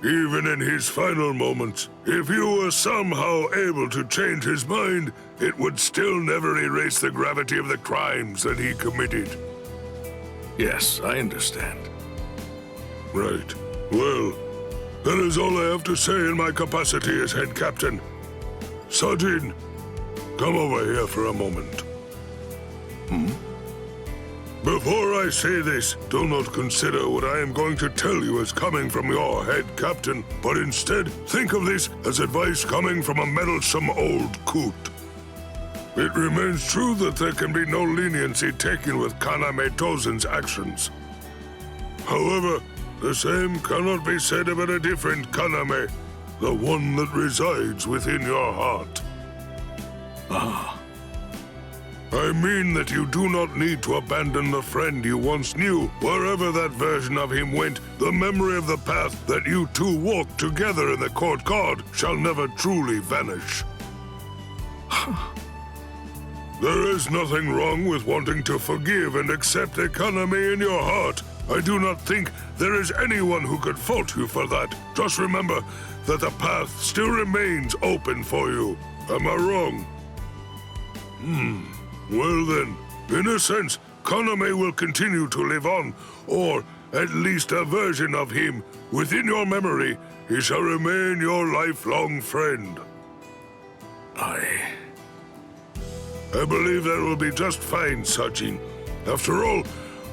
Even in his final moments, if you were somehow able to change his mind, it would still never erase the gravity of the crimes that he committed. Yes, I understand. Right. Well, that is all I have to say in my capacity as head captain. Sajin, come over here for a moment. Before I say this, do not consider what I am going to tell you as coming from your head captain, but instead think of this as advice coming from a meddlesome old coot. It remains true that there can be no leniency taken with Kaname Tozen's actions. However, the same cannot be said about a different Kaname, the one that resides within your heart. Ah. I mean that you do not need to abandon the friend you once knew. Wherever that version of him went, the memory of the path that you two walked together in the court guard shall never truly vanish. There is nothing wrong with wanting to forgive and accept economy in your heart. I do not think there is anyone who could fault you for that. Just remember that the path still remains open for you. Am I wrong? Well then, in a sense, Kaname will continue to live on, or at least a version of him. Within your memory, he shall remain your lifelong friend. I believe that will be just fine, Sajin. After all,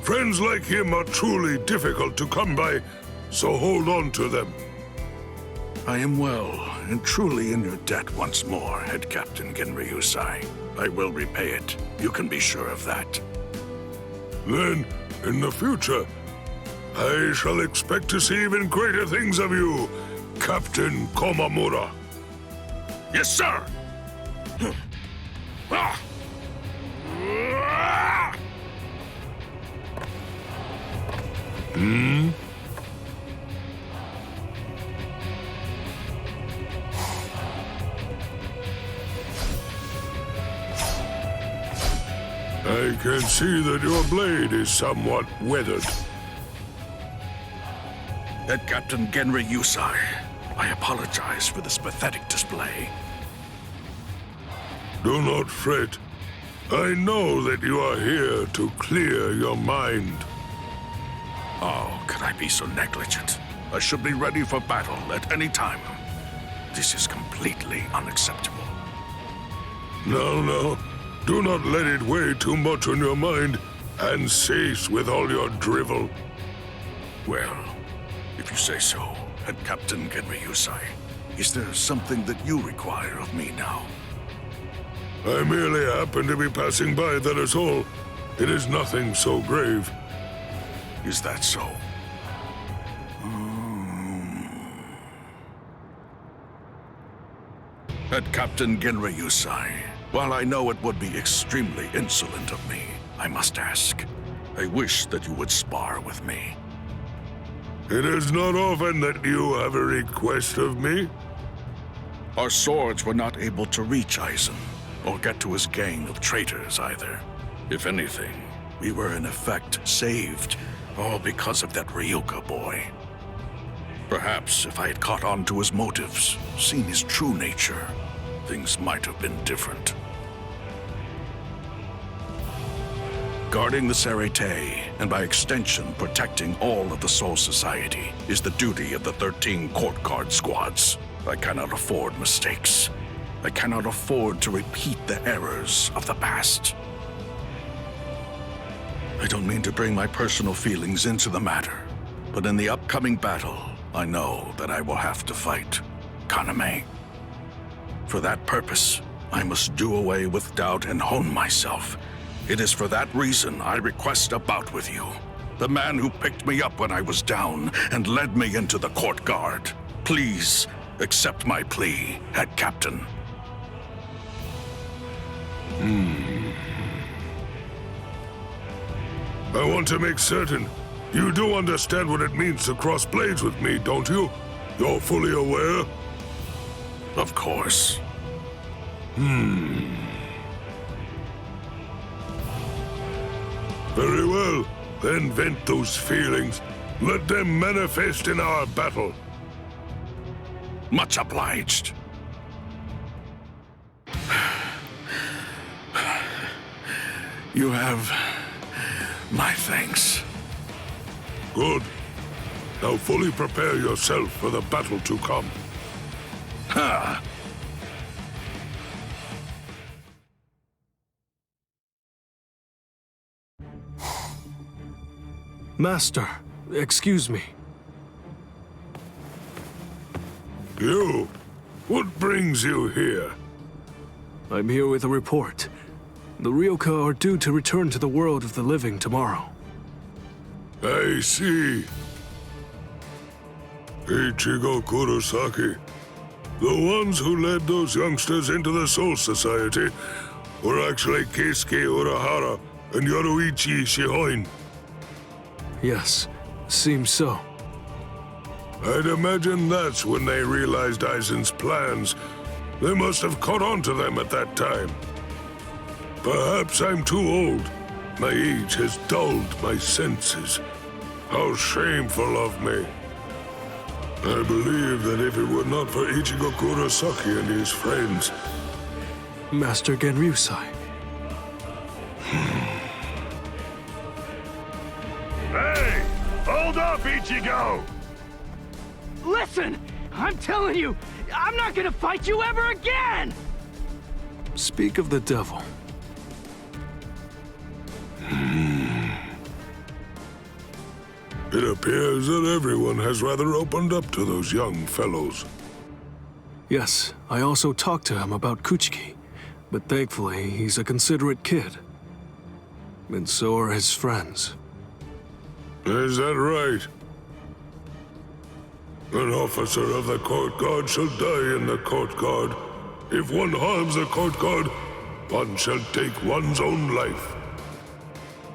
friends like him are truly difficult to come by, so hold on to them. I am well and truly in your debt once more, Head Captain Genryusai. I will repay it. You can be sure of that. Then, in the future, I shall expect to see even greater things of you, Captain Komamura. Yes, sir! I can see that your blade is somewhat weathered. Head Captain Genryusai, I apologize for this pathetic display. Do not fret. I know that you are here to clear your mind. Oh, could I be so negligent? I should be ready for battle at any time. This is completely unacceptable. No. Do not let it weigh too much on your mind, and cease with all your drivel. Well, if you say so, Head Captain Genryusai, is there something that you require of me now? I merely happen to be passing by, that is all. It is nothing so grave. Is that so? Head Captain Genryusai, while I know it would be extremely insolent of me, I must ask. I wish that you would spar with me. It is not often that you have a request of me. Our swords were not able to reach Aizen, or get to his gang of traitors either. If anything, we were in effect saved, all because of that Ryoka boy. Perhaps if I had caught on to his motives, seen his true nature, things might have been different. Guarding the Serete, and by extension protecting all of the Soul Society, is the duty of the 13 Court Guard squads. I cannot afford mistakes. I cannot afford to repeat the errors of the past. I don't mean to bring my personal feelings into the matter, but in the upcoming battle, I know that I will have to fight Kaname. For that purpose, I must do away with doubt and hone myself. It is for that reason I request a bout with you. The man who picked me up when I was down and led me into the court guard. Please accept my plea, Head Captain. I want to make certain. You do understand what it means to cross blades with me, don't you? You're fully aware? Of course. Very well. Then vent those feelings. Let them manifest in our battle. Much obliged. You have my thanks. Good. Now fully prepare yourself for the battle to come. Ha! Master, excuse me. You? What brings you here? I'm here with a report. The Ryoka are due to return to the world of the living tomorrow. I see. Ichigo Kurosaki, The ones who led those youngsters into the Soul Society were actually Keisuke Urahara and Yoruichi Shihoin. Yes, seems so. I'd imagine that's when they realized Aizen's plans. They must have caught on to them at that time. Perhaps I'm too old. My age has dulled my senses. How shameful of me. I believe that if it were not for Ichigo Kurosaki and his friends... Master Genryusai. Hey! Hold up, Ichigo! Listen! I'm telling you, I'm not gonna fight you ever again! Speak of the devil. It appears that everyone has rather opened up to those young fellows. Yes, I also talked to him about Kuchiki, but thankfully he's a considerate kid. And so are his friends. Is that right? An officer of the court guard shall die in the court guard. If one harms the court guard, one shall take one's own life.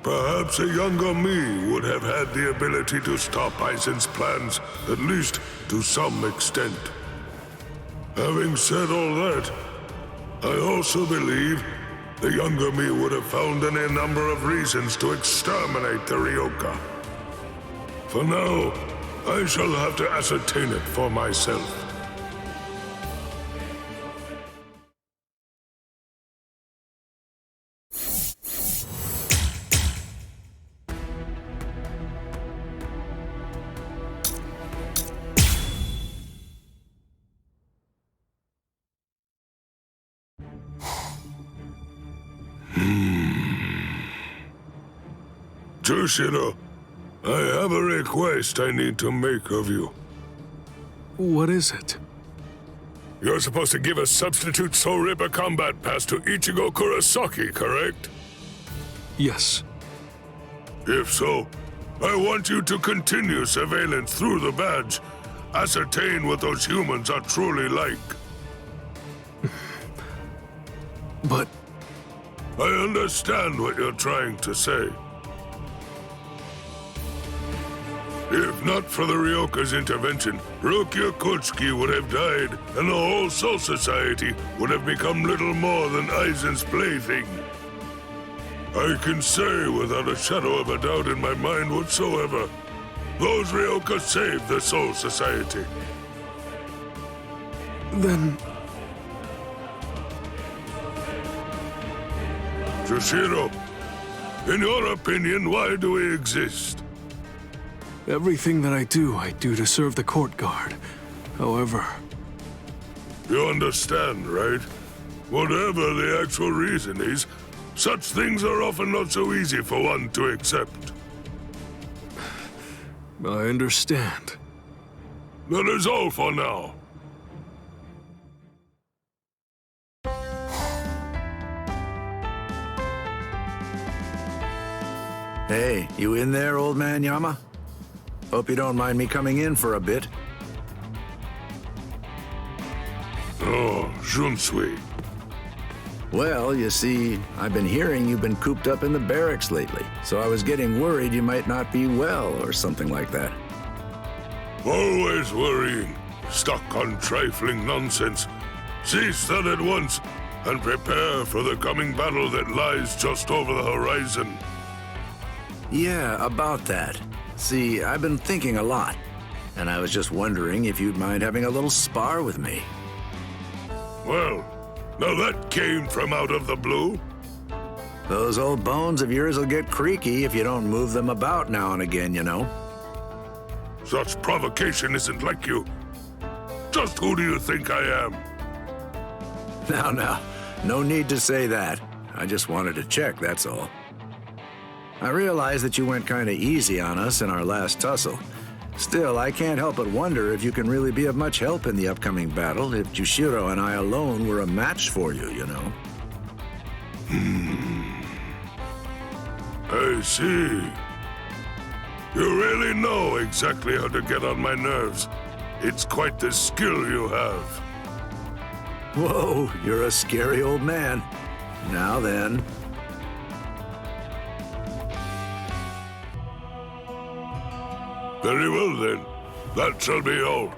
Perhaps a younger me would have had the ability to stop Aizen's plans, at least to some extent. Having said all that, I also believe the younger me would have found any number of reasons to exterminate the Ryoka. For now, I shall have to ascertain it for myself. Jushiro, I have a request I need to make of you. What is it? You're supposed to give a substitute Soul Reaper combat pass to Ichigo Kurosaki, correct? Yes. If so, I want you to continue surveillance through the badge. Ascertain what those humans are truly like. But... I understand what you're trying to say. If not for the Ryoka's intervention, Rukia Kuchiki would have died, and the whole Soul Society would have become little more than Aizen's plaything. I can say without a shadow of a doubt in my mind whatsoever, those Ryoka saved the Soul Society. Then... Jushiro, in your opinion, why do we exist? Everything that I do to serve the court guard. However... You understand, right? Whatever the actual reason is, such things are often not so easy for one to accept. I understand. That is all for now. Hey, you in there, old man Yama? Hope you don't mind me coming in for a bit. Oh, Junsui. Well, you see, I've been hearing you've been cooped up in the barracks lately, so I was getting worried you might not be well or something like that. Always worrying, stuck on trifling nonsense. Cease that at once, and prepare for the coming battle that lies just over the horizon. Yeah, about that. See, I've been thinking a lot, and I was just wondering if you'd mind having a little spar with me. Well, now that came from out of the blue. Those old bones of yours will get creaky if you don't move them about now and again, you know. Such provocation isn't like you. Just who do you think I am? Now, no need to say that. I just wanted to check, that's all. I realize that you went kinda easy on us in our last tussle. Still, I can't help but wonder if you can really be of much help in the upcoming battle if Jushiro and I alone were a match for you, you know? I see. You really know exactly how to get on my nerves. It's quite the skill you have. Whoa, you're a scary old man. Now then. Very well then. That shall be all.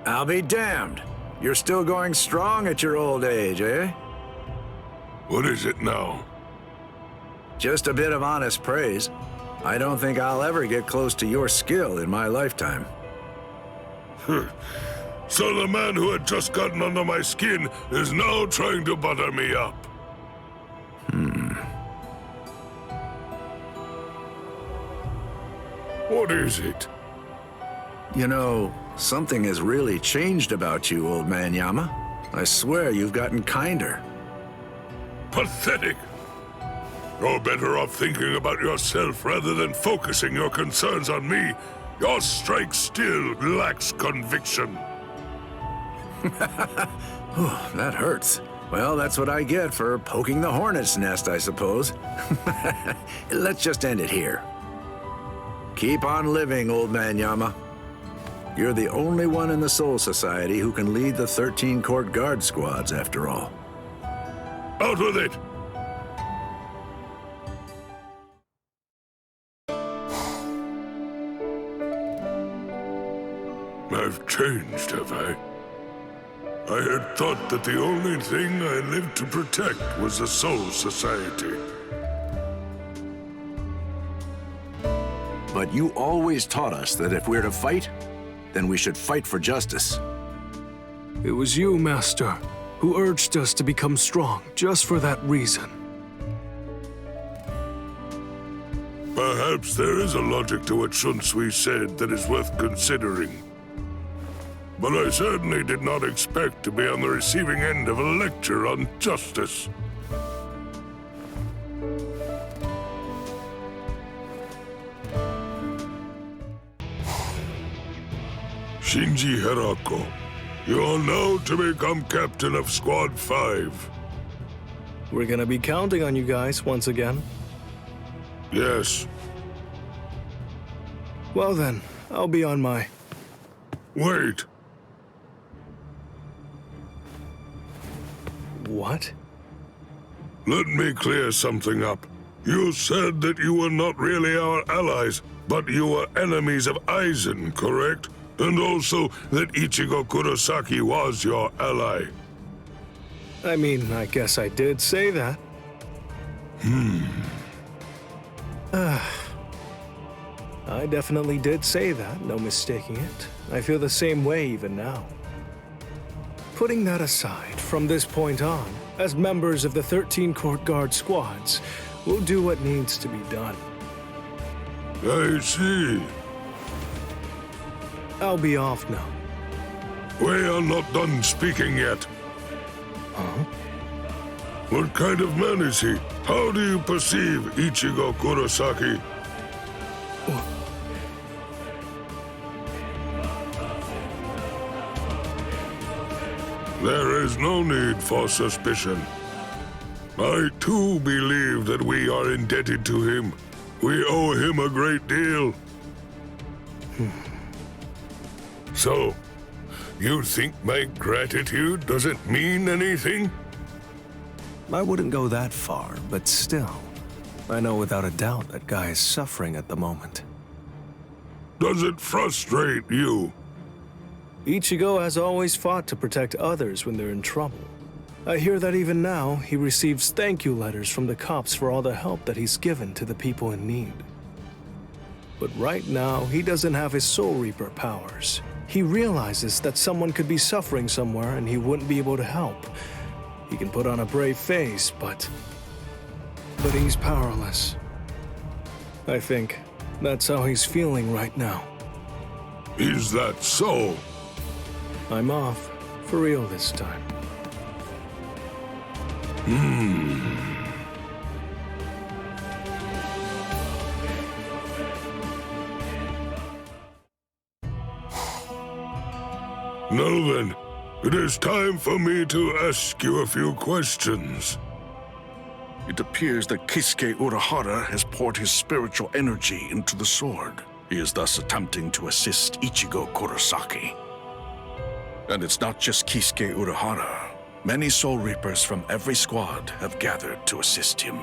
I'll be damned. You're still going strong at your old age, eh? What is it now? Just a bit of honest praise. I don't think I'll ever get close to your skill in my lifetime. So the man who had just gotten under my skin is now trying to butter me up. What is it? You know, something has really changed about you, old man Yama. I swear you've gotten kinder. Pathetic! You're better off thinking about yourself rather than focusing your concerns on me. Your strike still lacks conviction. That hurts. Well, that's what I get for poking the hornet's nest, I suppose. Let's just end it here. Keep on living, old man Yama. You're the only one in the Soul Society who can lead the 13 Court Guard squads, after all. Out with it! I've changed, have I? I had thought that the only thing I lived to protect was the Soul Society. But you always taught us that if we're to fight, then we should fight for justice. It was you, Master, who urged us to become strong just for that reason. Perhaps there is a logic to what Shunsui said that is worth considering. But I certainly did not expect to be on the receiving end of a lecture on justice. Shinji Hirako, you are now to become captain of Squad 5. We're gonna be counting on you guys once again. Yes. Well then, I'll be on my... Wait. What? Let me clear something up. You said that you were not really our allies, but you were enemies of Aizen, correct? And also that Ichigo Kurosaki was your ally. I mean, I guess I did say that. I definitely did say that, no mistaking it. I feel the same way even now. Putting that aside, from this point on, as members of the 13 Court Guard squads, we'll do what needs to be done. I see. I'll be off now. We are not done speaking yet. Huh? What kind of man is he? How do you perceive Ichigo Kurosaki? There is no need for suspicion. I too believe that we are indebted to him. We owe him a great deal. So, you think my gratitude doesn't mean anything? I wouldn't go that far, but still, I know without a doubt that guy is suffering at the moment. Does it frustrate you? Ichigo has always fought to protect others when they're in trouble. I hear that even now, he receives thank you letters from the cops for all the help that he's given to the people in need. But right now, he doesn't have his Soul Reaper powers. He realizes that someone could be suffering somewhere and he wouldn't be able to help. He can put on a brave face, but he's powerless. I think that's how he's feeling right now. Is that so? I'm off, for real this time. Now then, it is time for me to ask you a few questions. It appears that Kisuke Urahara has poured his spiritual energy into the sword. He is thus attempting to assist Ichigo Kurosaki. And it's not just Kisuke Urahara. Many Soul Reapers from every squad have gathered to assist him.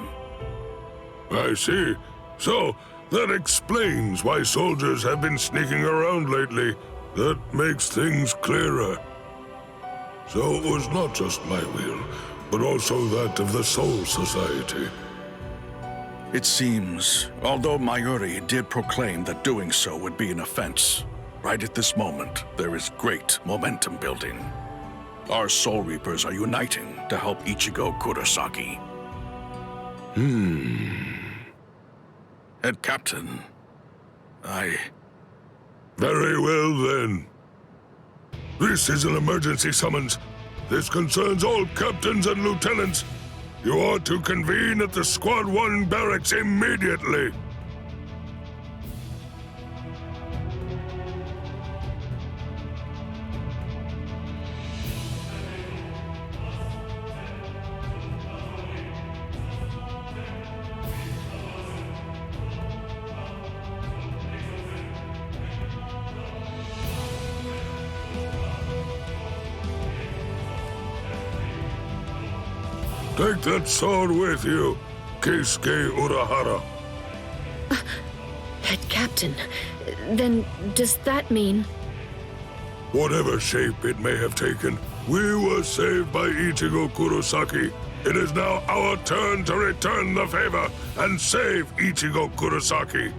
I see. So, that explains why soldiers have been sneaking around lately. That makes things clearer. So it was not just my will, but also that of the Soul Society. It seems, although Mayuri did proclaim that doing so would be an offense, right at this moment, there is great momentum building. Our Soul Reapers are uniting to help Ichigo Kurosaki. Head Captain, Very well, then. This is an emergency summons. This concerns all captains and lieutenants. You are to convene at the Squad 1 barracks immediately. Take that sword with you, Kisuke Urahara. Head Captain, then does that mean... Whatever shape it may have taken, we were saved by Ichigo Kurosaki. It is now our turn to return the favor and save Ichigo Kurosaki.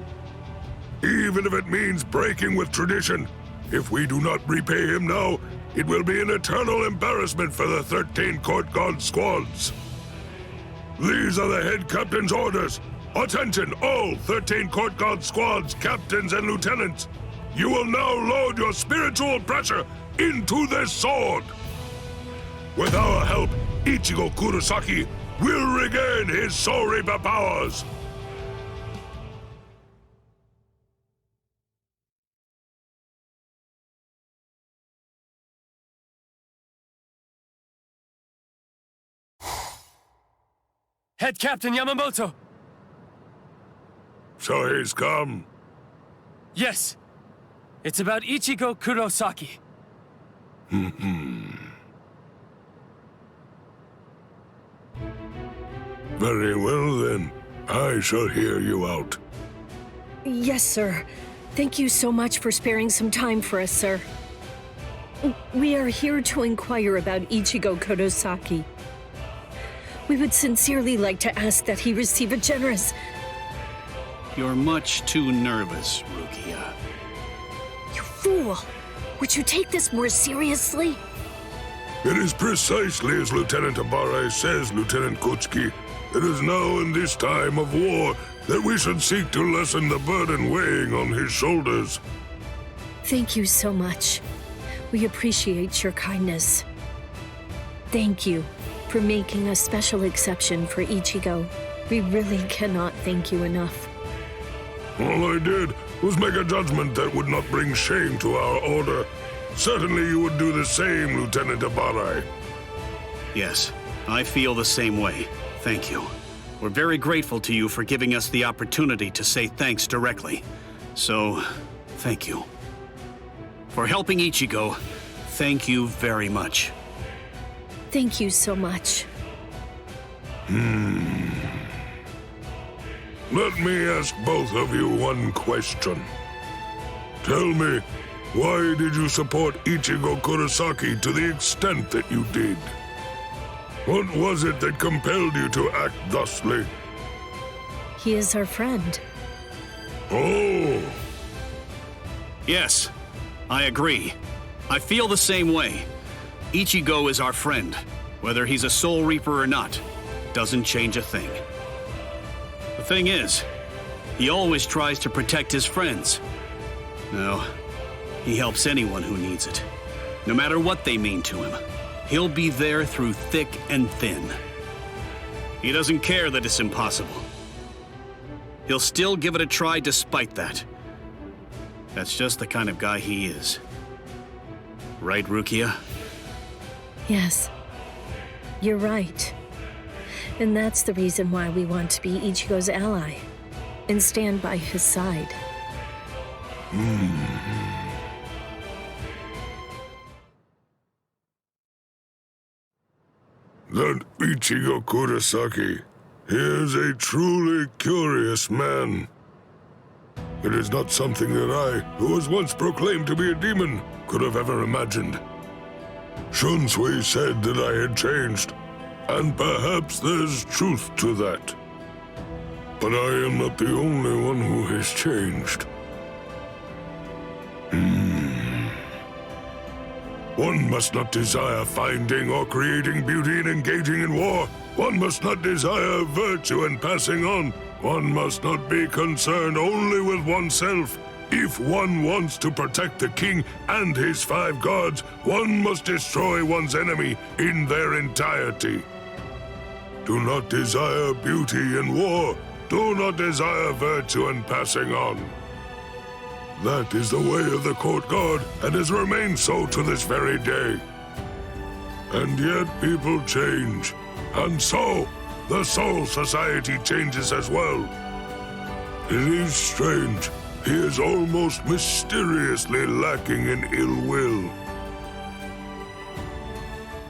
Even if it means breaking with tradition, if we do not repay him now, it will be an eternal embarrassment for the 13 Court Guard squads. These are the head captain's orders. Attention, all 13 Court Guard squads, captains and lieutenants. You will now load your spiritual pressure into this sword. With our help, Ichigo Kurosaki will regain his Soul Reaper powers. Head Captain Yamamoto! So he's come? Yes. It's about Ichigo Kurosaki. Very well, then. I shall hear you out. Yes, sir. Thank you so much for sparing some time for us, sir. We are here to inquire about Ichigo Kurosaki. We would sincerely like to ask that he receive a generous... You're much too nervous, Rukia. You fool! Would you take this more seriously? It is precisely as Lieutenant Abare says, Lieutenant Kutsuki. It is now in this time of war that we should seek to lessen the burden weighing on his shoulders. Thank you so much. We appreciate your kindness. Thank you for making a special exception for Ichigo. We really cannot thank you enough. All I did was make a judgment that would not bring shame to our order. Certainly you would do the same, Lieutenant Abare. Yes, I feel the same way. Thank you. We're very grateful to you for giving us the opportunity to say thanks directly. So, thank you. For helping Ichigo, thank you very much. Thank you so much. Let me ask both of you one question. Tell me, why did you support Ichigo Kurosaki to the extent that you did? What was it that compelled you to act thusly? He is our friend. Oh! Yes, I agree. I feel the same way. Ichigo is our friend. Whether he's a Soul Reaper or not, doesn't change a thing. The thing is, he always tries to protect his friends. No, he helps anyone who needs it. No matter what they mean to him, he'll be there through thick and thin. He doesn't care that it's impossible. He'll still give it a try despite that. That's just the kind of guy he is. Right, Rukia? Yes, you're right. And that's the reason why we want to be Ichigo's ally and stand by his side. That Ichigo Kurosaki, he is a truly curious man. It is not something that I, who was once proclaimed to be a demon, could have ever imagined. Shunsui said that I had changed, and perhaps there's truth to that. But I am not the only one who has changed. One must not desire finding or creating beauty and engaging in war. One must not desire virtue and passing on. One must not be concerned only with oneself. If one wants to protect the king and his 5 gods, one must destroy one's enemy in their entirety. Do not desire beauty in war. Do not desire virtue and passing on. That is the way of the court guard, and has remained so to this very day. And yet people change, and so the Soul Society changes as well. It is strange. He is almost mysteriously lacking in ill will.